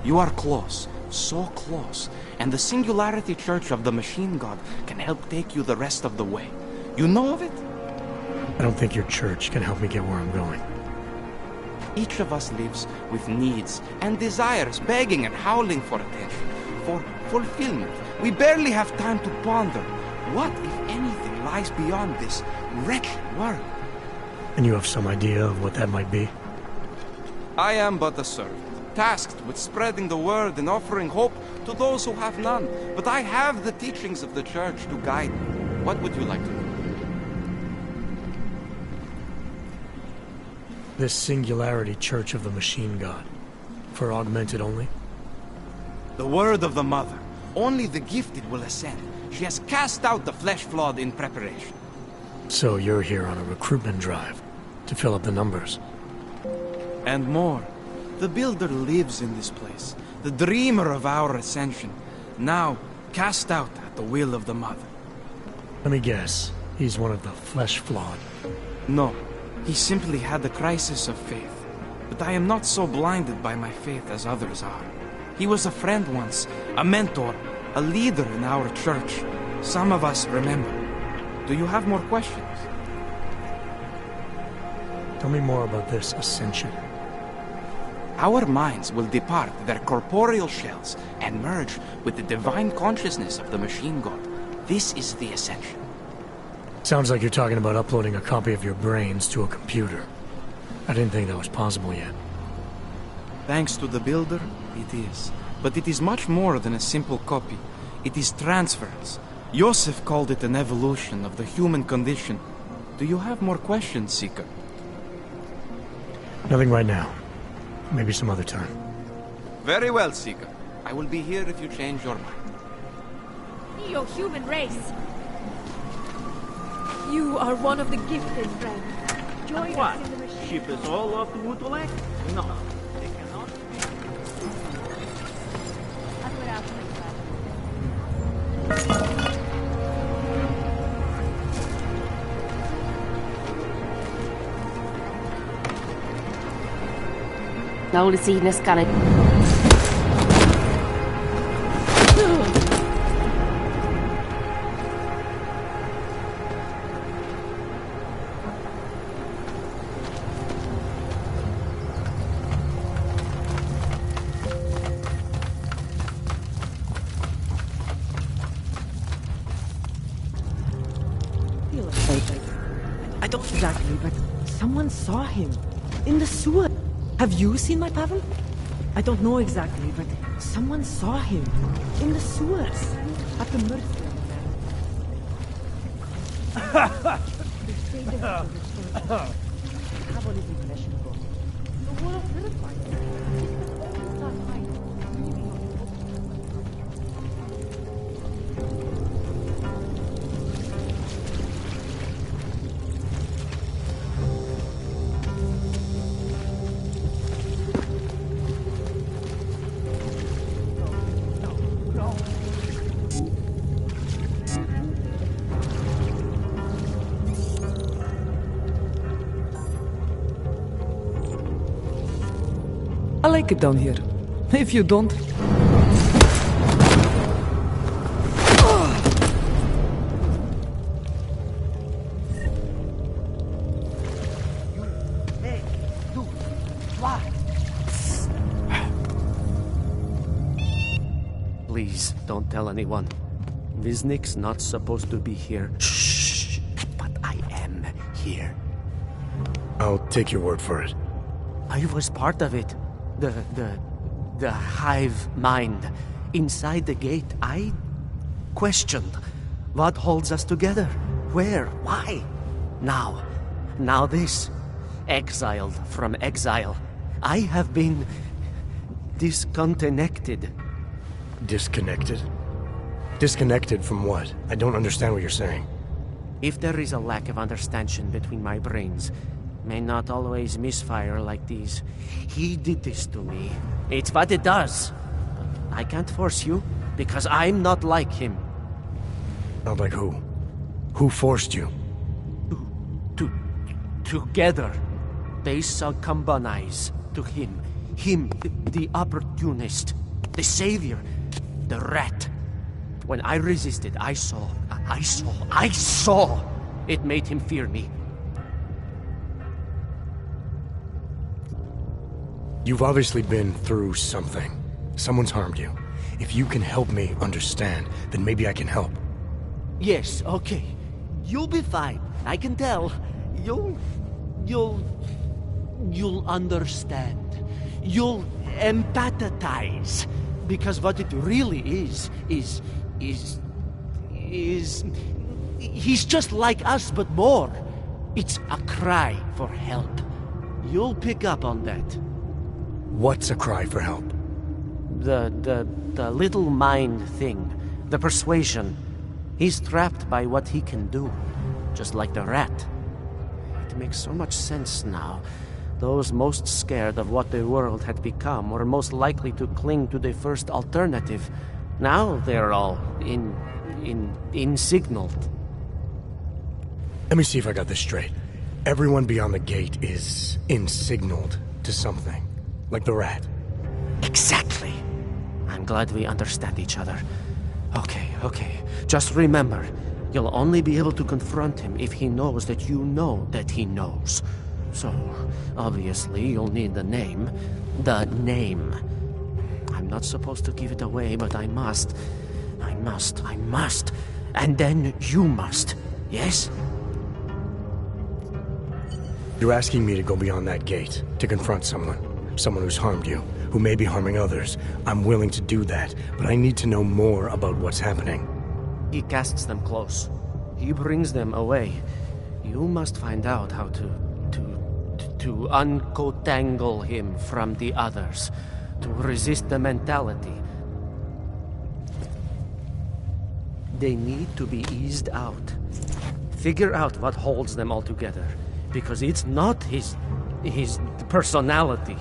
You are close, so close, and the Singularity Church of the Machine God can help take you the rest of the way. You know of it? I don't think your church can help me get where I'm going. Each of us lives with needs and desires begging and howling for attention, for fulfillment. We barely have time to ponder what, if anything, lies beyond this wretched world. And you have some idea of what that might be? I am but a servant, tasked with spreading the word and offering hope to those who have none. But I have the teachings of the church to guide me. What would you like to know? This Singularity Church of the Machine God. For augmented only? The word of the Mother. Only the gifted will ascend. She has cast out the flesh-flawed in preparation. So you're here on a recruitment drive, to fill up the numbers. And more. The Builder lives in this place, the dreamer of our ascension, now cast out at the will of the Mother. Let me guess, he's one of the flesh-flawed. No, he simply had a crisis of faith. But I am not so blinded by my faith as others are. He was a friend once, a mentor, a leader in our church. Some of us remember. Do you have more questions? Tell me more about this ascension. Our minds will depart their corporeal shells and merge with the divine consciousness of the Machine God. This is the ascension. Sounds like you're talking about uploading a copy of your brains to a computer. I didn't think that was possible yet. Thanks to the Builder, it is. But it is much more than a simple copy. It is transference. Joseph called it an evolution of the human condition. Do you have more questions, Seeker? Nothing right now. Maybe some other time. Very well, Seeker. I will be here if you change your mind. Neo-human race. You are one of the gifted, friend. Join What? us in the machine. Ship us all off to Mutulek? No, they cannot. Now to see this kind of I don't exactly, but someone saw him in the sewer. Have you seen my pavan? I don't know exactly, but someone saw him in the sewers at the Murphy. I like it down here. If you don't... Please, don't tell anyone. Viznik's not supposed to be here. Shh! But I am here. I'll take your word for it. I was part of it. The hive mind. Inside the gate, I questioned what holds us together. Where? Why? Now this. Exiled from exile. I have been disconnected. Disconnected? Disconnected from what? I don't understand what you're saying. If there is a lack of understanding between my brains, may not always misfire like these. He did this to me. It's what it does. But I can't force you, because I'm not like him. Not like who? Who forced you? Together, they succumbanize to him. Him, the opportunist, the savior, the rat. When I resisted, I saw. It made him fear me. You've obviously been through something. Someone's harmed you. If you can help me understand, then maybe I can help. Yes, okay. You'll be fine. I can tell. You'll understand. You'll empathize. Because what it really is... He's just like us, but more. It's a cry for help. You'll pick up on that. What's a cry for help? The little mind thing. The persuasion. He's trapped by what he can do. Just like the rat. It makes so much sense now. Those most scared of what the world had become were most likely to cling to the first alternative. Now they're all insignaled. Let me see if I got this straight. Everyone beyond the gate is insignaled to something. Like the rat. Exactly. I'm glad we understand each other. Okay. Just remember, you'll only be able to confront him if he knows that you know that he knows. So, obviously, you'll need the name. The name. I'm not supposed to give it away, but I must. And then you must. Yes? You're asking me to go beyond that gate, to confront someone. Someone who's harmed you, who may be harming others. I'm willing to do that, but I need to know more about what's happening. He casts them close. He brings them away. You must find out how to uncotangle him from the others. To resist the mentality. They need to be eased out. Figure out what holds them all together. Because it's not his personality.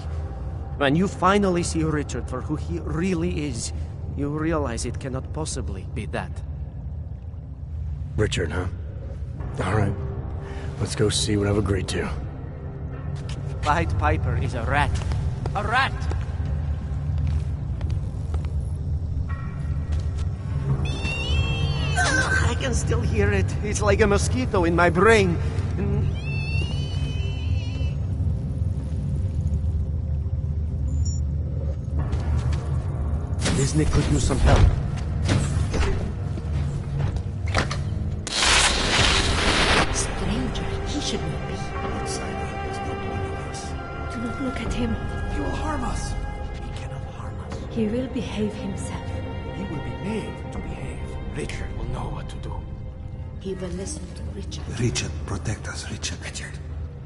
When you finally see Richard for who he really is, you realize it cannot possibly be that. Richard, huh? Alright. Let's go see what I've agreed to. Pied Piper is a rat. A rat! I can still hear it. It's like a mosquito in my brain. Disney could use some help. at him. He will harm us. He cannot harm us. He will behave himself. He will be made to behave. Richard will know what to do. He will listen to Richard. Richard, protect us, Richard.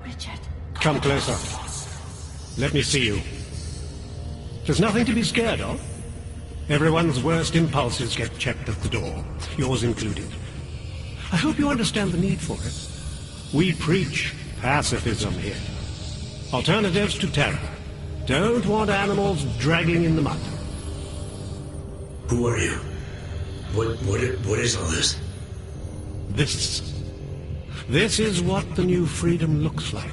Richard. Come closer. Let me see you. There's nothing to be scared of. Everyone's worst impulses get checked at the door, yours included. I hope you understand the need for it. We preach pacifism here. Alternatives to terror. Don't want animals dragging in the mud. Who are you? What is all this? This is what the new freedom looks like.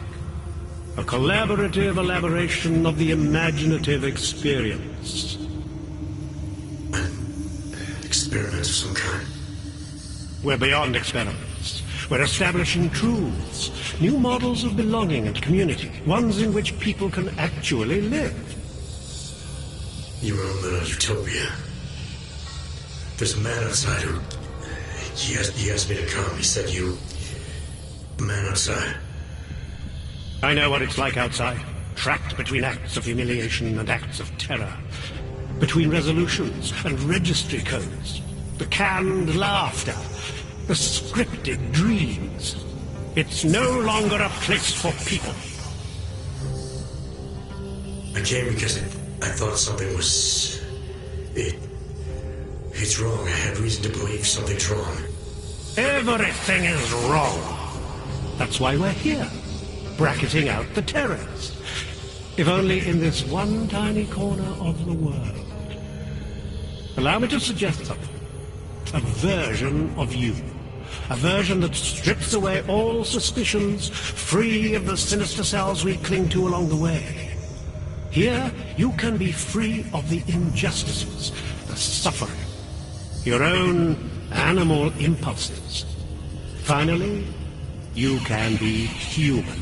A collaborative elaboration of the imaginative experience. Experiment of some kind? We're beyond experiments. We're establishing truths, new models of belonging and community, ones in which people can actually live. Your own little utopia. There's a man outside who... He asked me to come. He said you... The man outside. I know what it's like outside. Trapped between acts of humiliation and acts of terror. Between resolutions and registry codes. The canned laughter. The scripted dreams. It's no longer a place for people. I came because I thought something was... It's wrong. I had reason to believe something's wrong. Everything is wrong. That's why we're here. Bracketing out the terrors. If only in this one tiny corner of the world. Allow me to suggest something. A version of you. A version that strips away all suspicions, free of the sinister cells we cling to along the way. Here, you can be free of the injustices, the suffering, your own animal impulses. Finally, you can be human.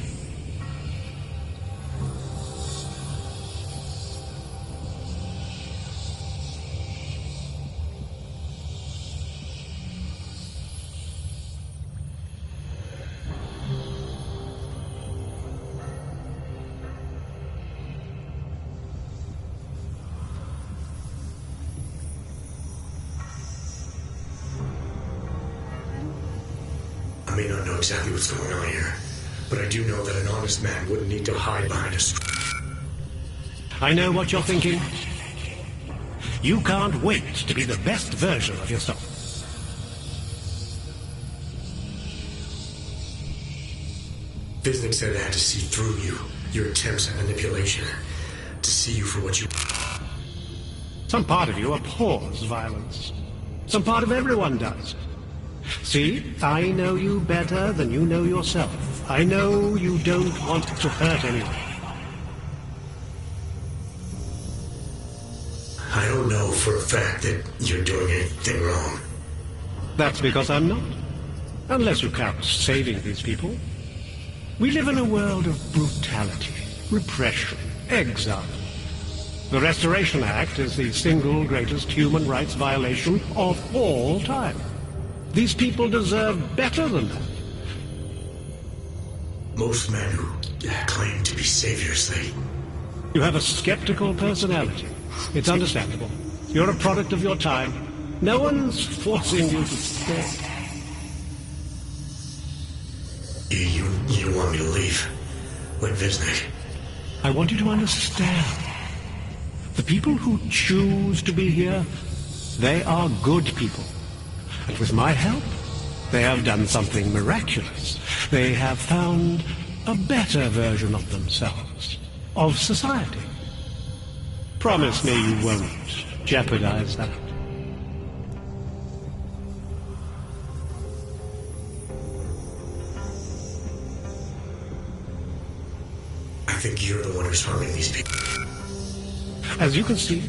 I may not know exactly what's going on here, but I do know that an honest man wouldn't need to hide behind a... I know what you're thinking. You can't wait to be the best version of yourself. Visnick said I had to see through you, your attempts at manipulation, to see you for what you... Some part of you abhors violence. Some part of everyone does. See, I know you better than you know yourself. I know you don't want to hurt anyone. I don't know for a fact that you're doing anything wrong. That's because I'm not. Unless you count saving these people. We live in a world of brutality, repression, exile. The Restoration Act is the single greatest human rights violation of all time. These people deserve better than that. Most men who claim to be saviors, You have a skeptical personality. It's understandable. You're a product of your time. No one's forcing you to stay. You want me to leave? Like Visnick? I want you to understand. The people who choose to be here, they are good people. And with my help, they have done something miraculous. They have found a better version of themselves, of society. Promise me you won't jeopardize that. I think you're the one who's harming these people. As you can see,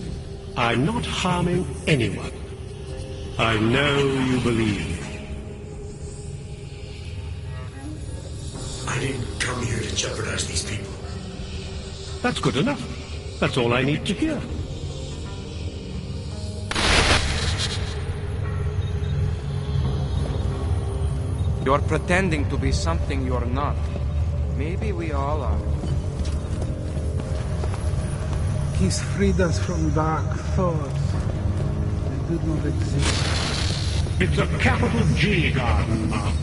I'm not harming anyone. I know you believe me. I didn't come here to jeopardize these people. That's good enough. That's all I need to hear. You're pretending to be something you're not. Maybe we all are. He's freed us from dark thoughts. They do not exist. It's a capital G garden, Mark.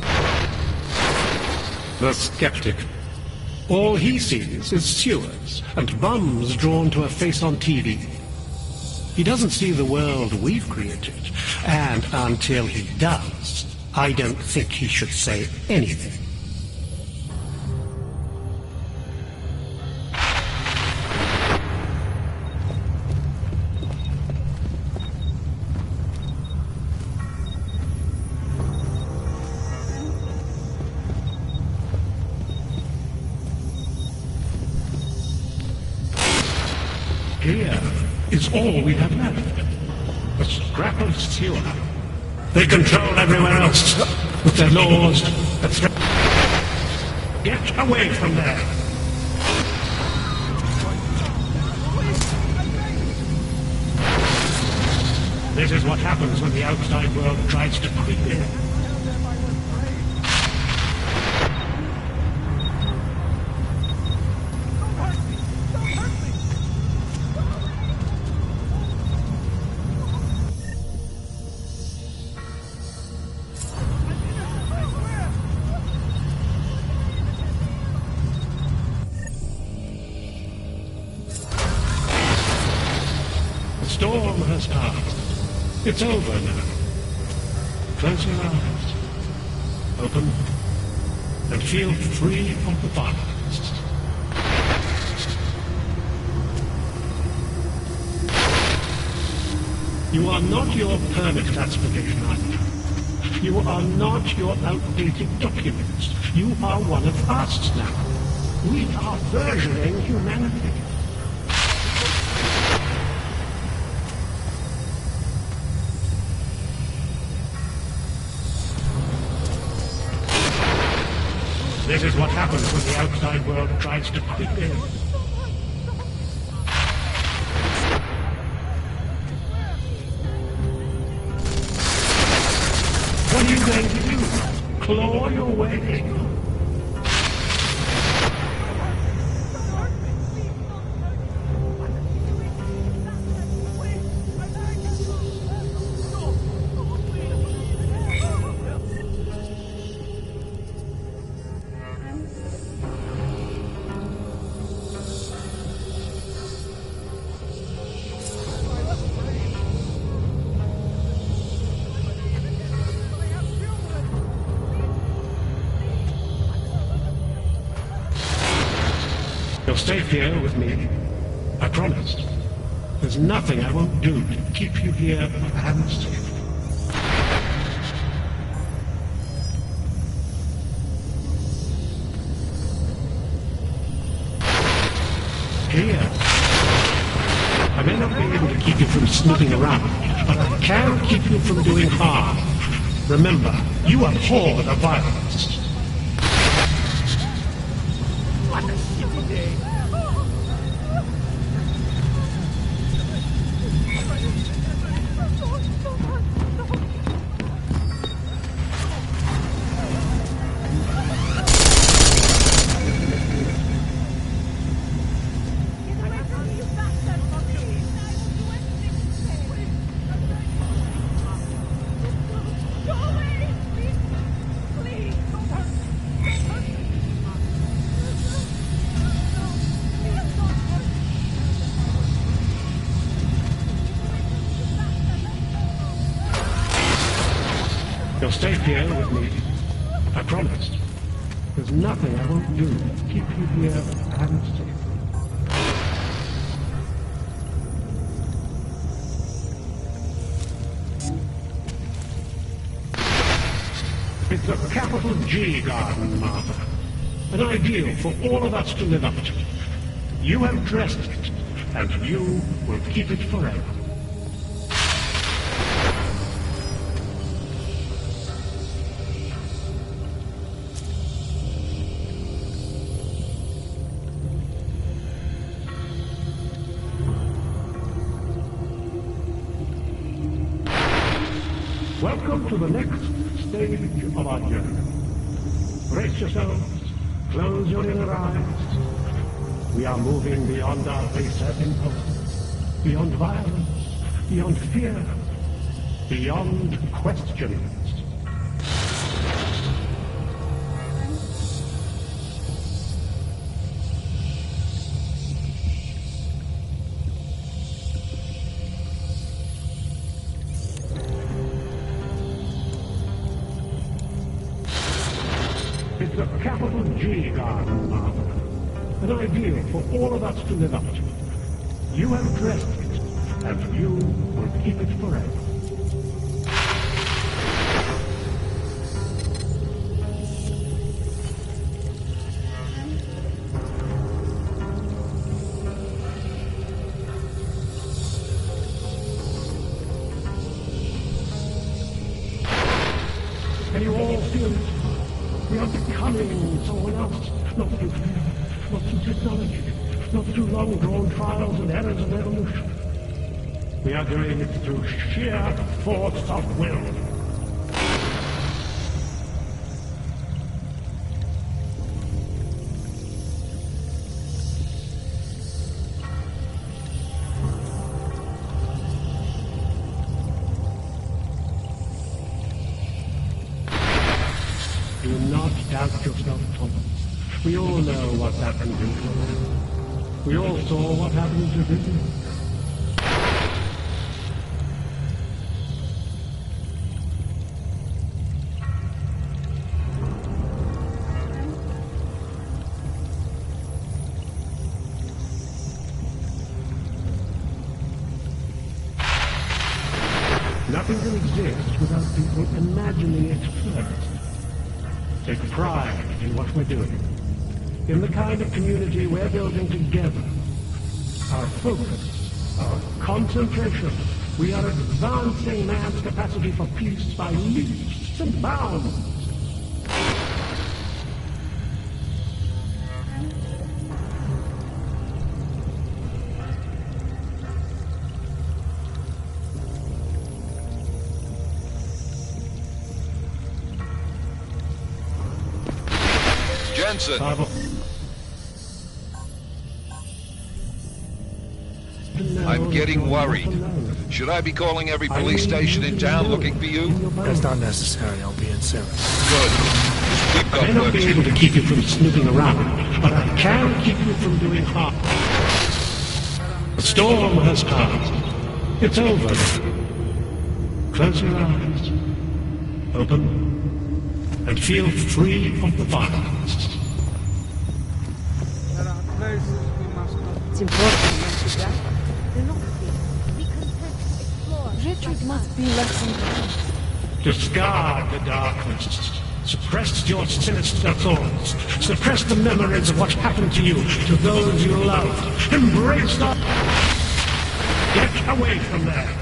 The skeptic. All he sees is sewers and bums drawn to a face on TV. He doesn't see the world we've created, and until he does, I don't think he should say anything. Here is all we have left. A scrap of sewer. They control everywhere else with their laws. Get away from there. This is what happens when the outside world tries to creep in. The storm has passed. It's over now. Close your eyes. Open and feel free of the violence. You are not your permit classification either. You are not your outdated documents. You are one of us now. We are versioning humanity. This is what happens when the outside world tries to creep in. What are you going to do? Claw your way in? You'll stay here with me. I promise. There's nothing I won't do to keep you here and safe. Here. I may not be able to keep you from snooping around, but I can keep you from doing harm. Remember, you abhor the violence. You'll stay here with me. I promise. There's nothing I won't do to keep you here and safe. It's a capital G garden, Martha. An ideal for all of us to live up to. You have dressed it, and you will keep it forever. Welcome to the next stage of our journey. Brace yourselves, close your inner eyes. We are moving beyond our baser impulse. beyond violence, beyond fear, beyond questions. It's a capital G garden, Martha. An ideal for all of us to live up to. You have dressed it, and you will keep it forever. Can you all feel it? We are becoming someone else, not through fear, not through technology, not through long-drawn trials and errors of evolution. We are doing it through sheer force of will. Do not doubt yourself, Thomas. We all know what that can do to a man. We all saw what happened to Vivian. Nothing can exist without people imagining it first. Take pride in what we're doing, in the kind of community we're building together. Our focus, our concentration, we are advancing man's capacity for peace by leaps and bounds. Jensen! I'm getting worried. Should I be calling every police station in town looking for you? That's not necessary. I'll be in soon. Good. We've I may got not work be to able do. to keep you from snooping around, but I can keep you from doing harm. The storm has passed. It's over. Close your eyes. Open. And feel free of the violence. It's important not to die. They're not here. Be content. Explore. Richard must be left in. Discard the darkness. Suppress your sinister thoughts. Suppress the memories of what happened to you, to those you loved. Embrace the... Get away from there.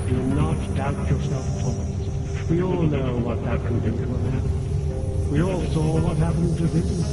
Do not doubt yourself, Thomas. We all know what that can do to a man. We all saw what happened to Vivian.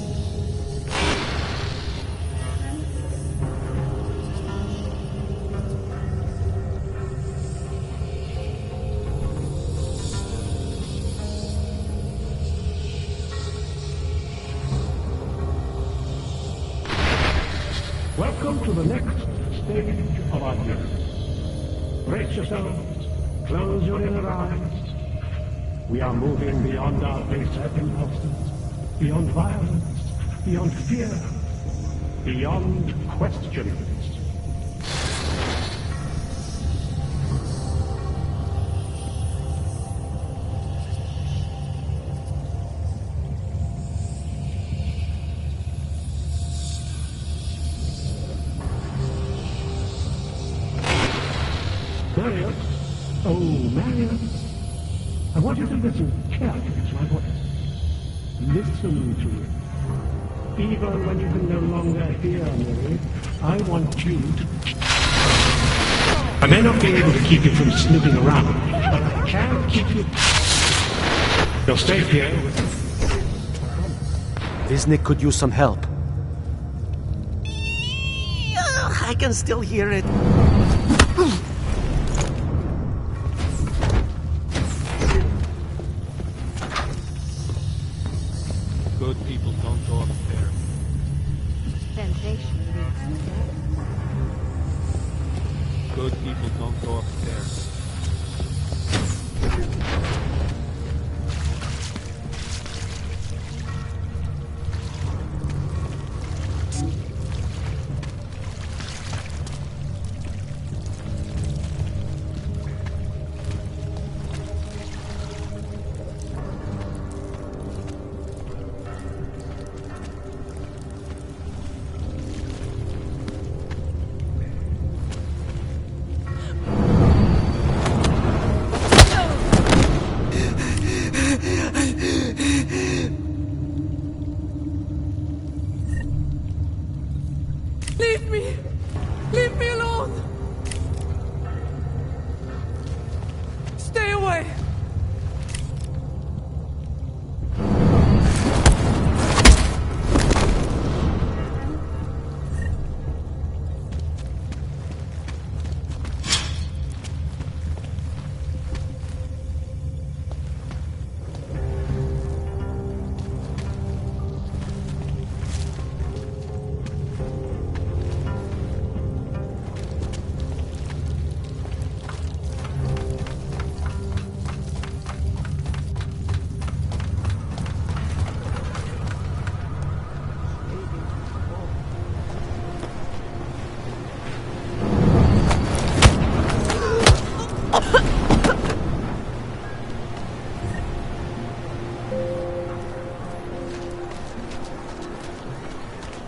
Welcome to the next stage of our journey. Brace yourselves, close your inner eyes. We are moving beyond our baser impulses, beyond violence, beyond fear, beyond questions. Marius, oh Marius, I want you to listen carefully to my voice. Listen to it. Even when you can no longer hear me, I want you to... I may not be able to keep you from snooping around, but I can keep you... You'll stay here with me. Visnik could use some help. I can still hear it. Good people don't go upstairs. Temptation leads to death. Good people don't go upstairs. Leave me! Leave me alone! Stay away!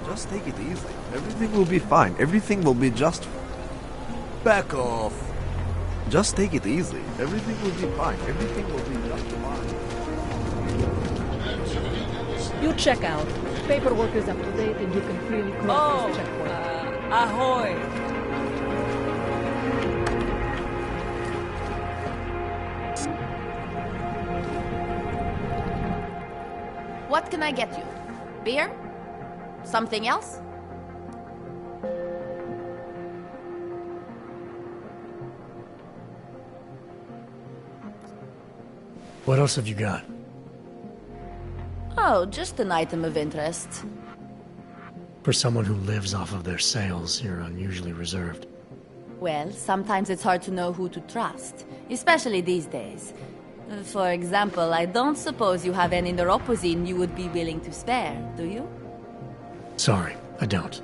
Just take it easy. Everything will be fine. Everything will be just... Back off. Just take it easy. Everything will be fine. Everything will be just fine. You check out. Paperwork is up to date and you can freely cross this checkpoint. Ahoy! What can I get you? Beer? Something else? What else have you got? Oh, just an item of interest. For someone who lives off of their sales, you're unusually reserved. Well, sometimes it's hard to know who to trust, especially these days. For example, I don't suppose you have any neuropozyne you would be willing to spare, do you? Sorry, I don't.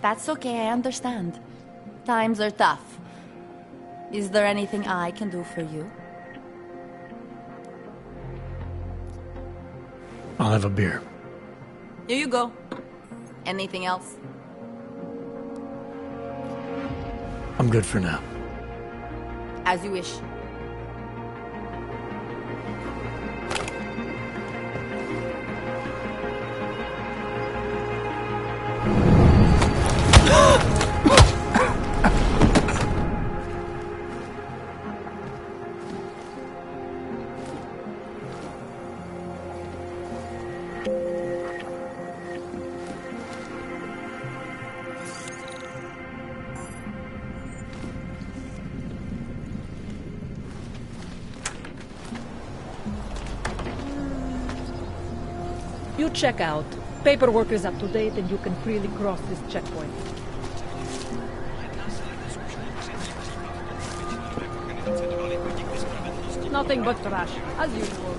That's okay, I understand. Times are tough. Is there anything I can do for you? I'll have a beer. Here you go. Anything else? I'm good for now. As you wish. You check out. Paperwork is up to date and you can freely cross this checkpoint. Nothing but trash, as usual.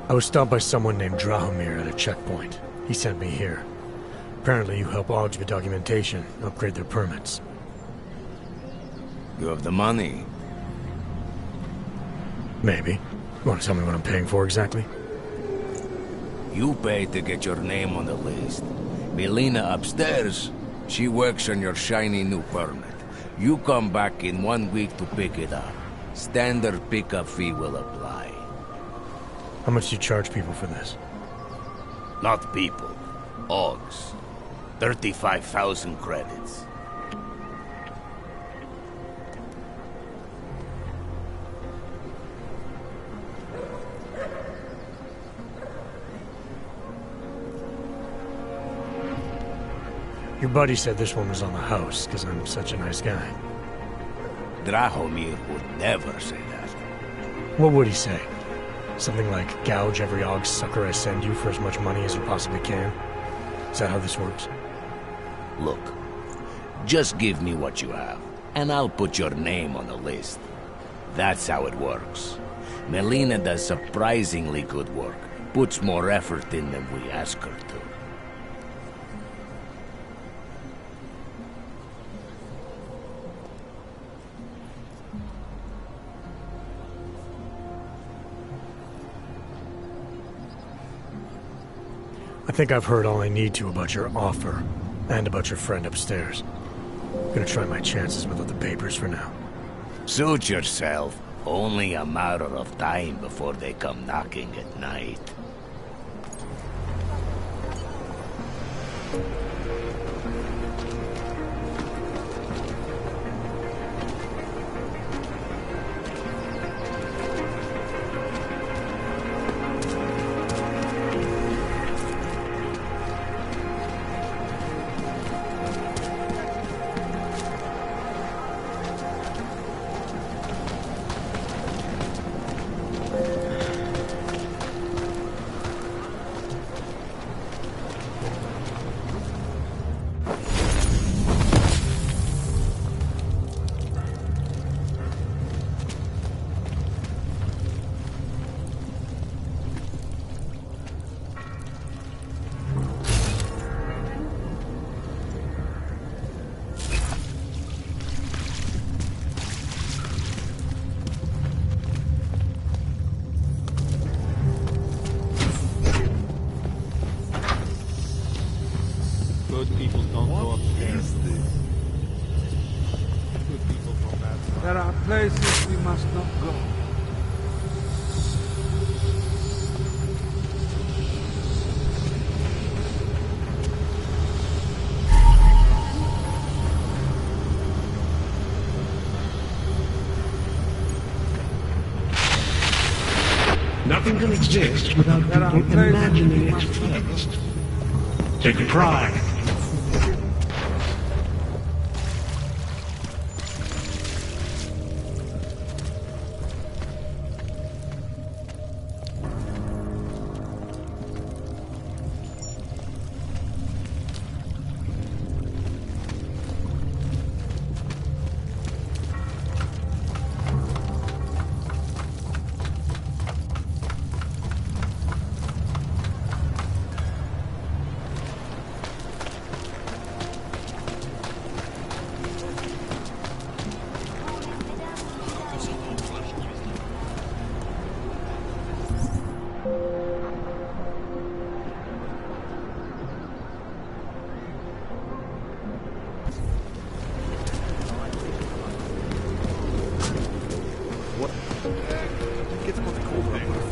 I was stopped by someone named Drahomir at a checkpoint. He sent me here. Apparently you help lodge the documentation, upgrade their permits. You have the money? Maybe. You want to tell me what I'm paying for exactly? You pay to get your name on the list. Melina upstairs, she works on your shiny new permit. You come back in 1 week to pick it up. Standard pickup fee will apply. How much do you charge people for this? Not people. Ogs. 35,000 credits. Your buddy said this one was on the house, because I'm such a nice guy. Drahomir would never say that. What would he say? Something like, gouge every Og sucker I send you for as much money as you possibly can? Is that how this works? Look, just give me what you have, and I'll put your name on the list. That's how it works. Melina does surprisingly good work, puts more effort in than we ask her to. I think I've heard all I need to about your offer, and about your friend upstairs. I'm gonna try my chances without the papers for now. Suit yourself. Only a matter of time before they come knocking at night. Good people don't go upstairs. Good people go outside. There are places we must not go. Nothing can exist without people imagining it first. Take pride.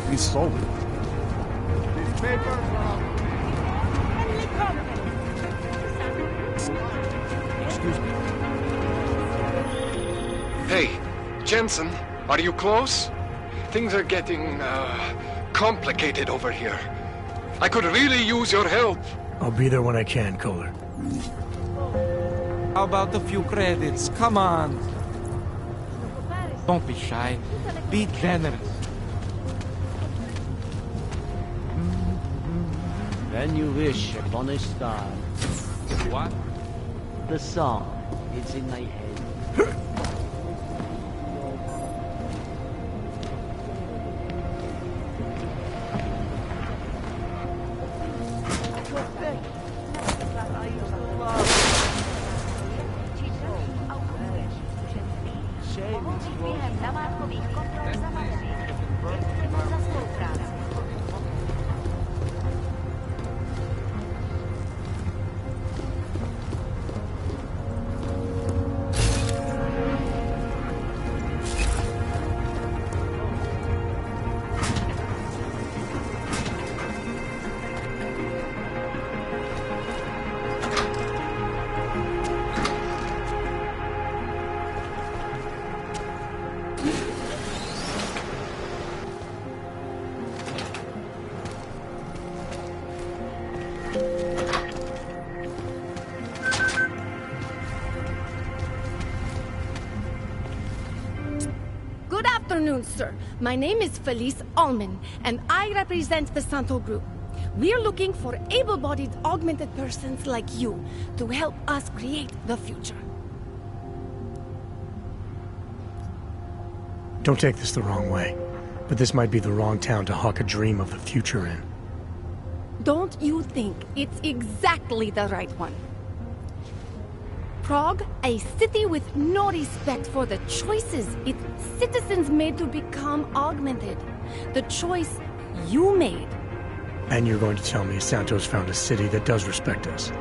He's solid. These papers are... Excuse me. Hey, Jensen, are you close? Things are getting, complicated over here. I could really use your help. I'll be there when I can, Kohler. How about a few credits? Come on. Don't be shy. Be generous. When you wish upon a star. What? The song. It's in my head. Good afternoon, sir. My name is Felice Allman, and I represent the Santo Group. We're looking for able-bodied augmented persons like you to help us create the future. Don't take this the wrong way, but this might be the wrong town to hawk a dream of the future in. Don't you think it's exactly the right one? Prague, a city with no respect for the choices its citizens made to become augmented. The choice you made. And you're going to tell me Santos found a city that does respect us?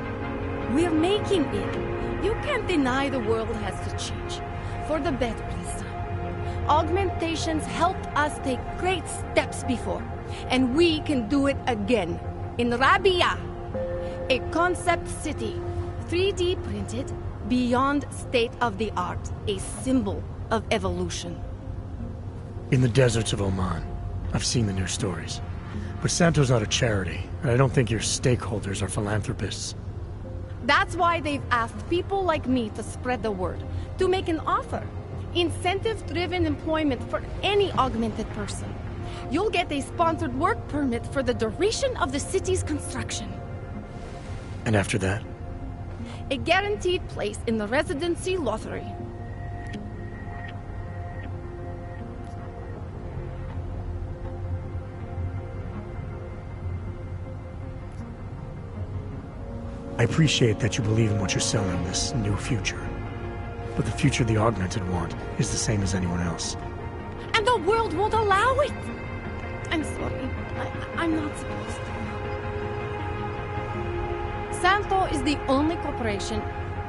We're making it. You can't deny the world has to change. For the better this time. Augmentations helped us take great steps before. And we can do it again. In Rabia, a concept city, 3D printed, beyond state-of-the-art, a symbol of evolution. In the deserts of Oman. I've seen the news stories. But Santo's not a charity, and I don't think your stakeholders are philanthropists. That's why they've asked people like me to spread the word, to make an offer. Incentive-driven employment for any augmented person. You'll get a sponsored work permit for the duration of the city's construction. And after that? A guaranteed place in the residency lottery. I appreciate that you believe in what you're selling, this new future. But the future the Augmented want is the same as anyone else. And the world won't allow it! I'm sorry. I'm not supposed to. Santo is the only corporation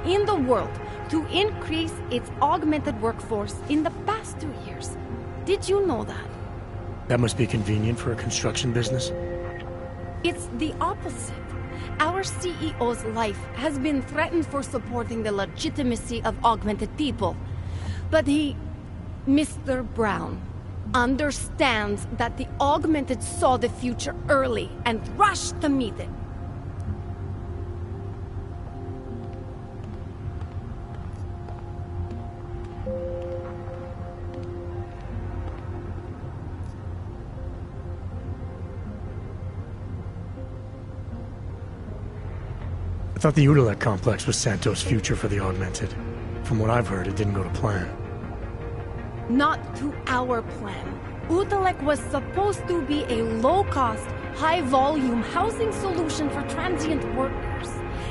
in the world to increase its augmented workforce in the past 2 years. Did you know that? That must be convenient for a construction business? It's the opposite. Our CEO's life has been threatened for supporting the legitimacy of augmented people. But he, Mr. Brown, understands that the augmented saw the future early and rushed to meet it. I thought the Udalek complex was Santo's future for the Augmented. From what I've heard, it didn't go to plan. Not to our plan. Udalek was supposed to be a low-cost, high-volume housing solution for transient workers.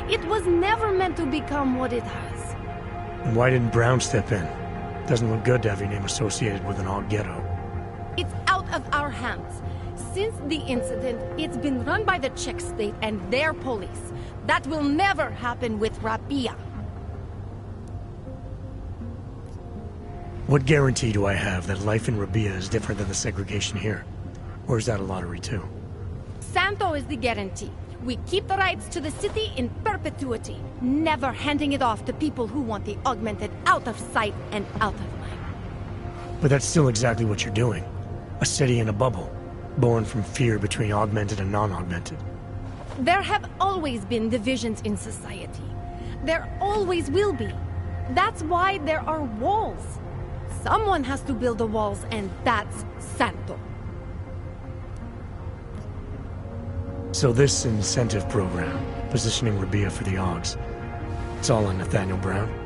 It was never meant to become what it has. And why didn't Brown step in? Doesn't look good to have your name associated with an Aug ghetto. It's out of our hands. Since the incident, it's been run by the Czech state and their police. That will never happen with Rabia. What guarantee do I have that life in Rabia is different than the segregation here? Or is that a lottery too? Santo is the guarantee. We keep the rights to the city in perpetuity, never handing it off to people who want the Augmented out of sight and out of mind. But that's still exactly what you're doing. A city in a bubble, born from fear between Augmented and non-Augmented. There have always been divisions in society. There always will be. That's why there are walls. Someone has to build the walls, and that's Santo. So this incentive program, positioning Rabia for the Augs, it's all on Nathaniel Brown?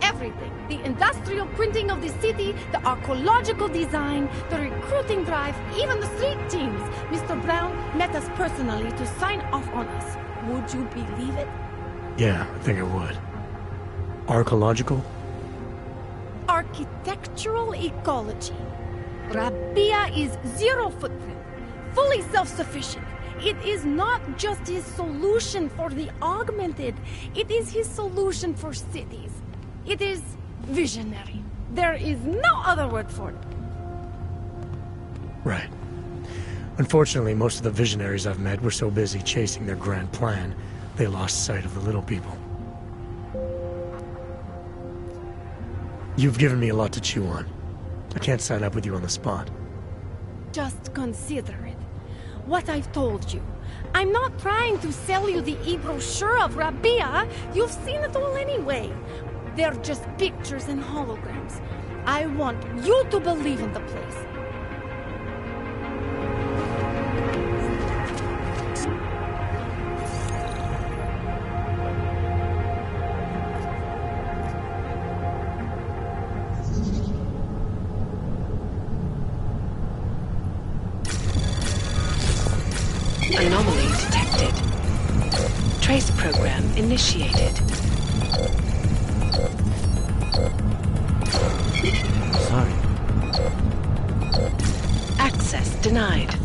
Everything. The industrial printing of the city, the archaeological design, the recruiting drive, even the street teams. Mr. Brown met us personally to sign off on us. Would you believe it? Yeah, I think I would. Archaeological? Architectural ecology. Rabia is zero footprint, fully self-sufficient. It is not just his solution for the Augmented. It is his solution for cities. It is visionary. There is no other word for it. Right. Unfortunately, most of the visionaries I've met were so busy chasing their grand plan, they lost sight of the little people. You've given me a lot to chew on. I can't sign up with you on the spot. Just consider it. What I've told you. I'm not trying to sell you the e-brochure of Rabia. You've seen it all anyway. They're just pictures and holograms. I want you to believe in the place. Anomaly detected. Trace program initiated. Sorry. Access denied.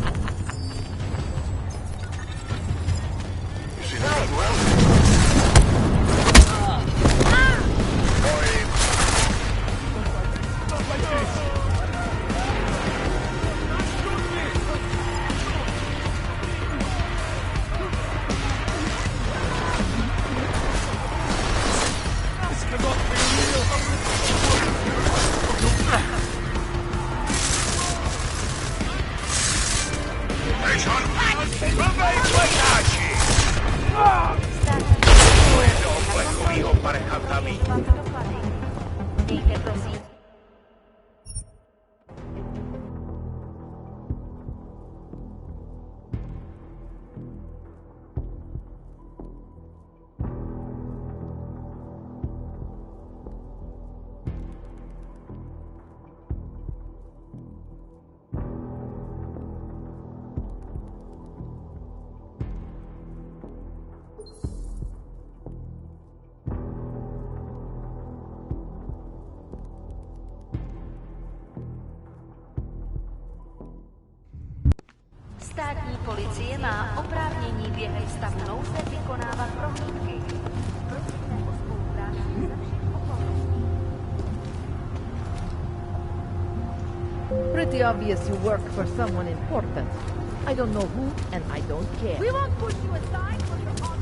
Státní policie má oprávnění během stavu nouze vykonávat prohlídky. Prosíme o spolupráci ze všech okolností. Pretty obvious you work for someone important. I don't know who, and I don't care. We won't push you aside for your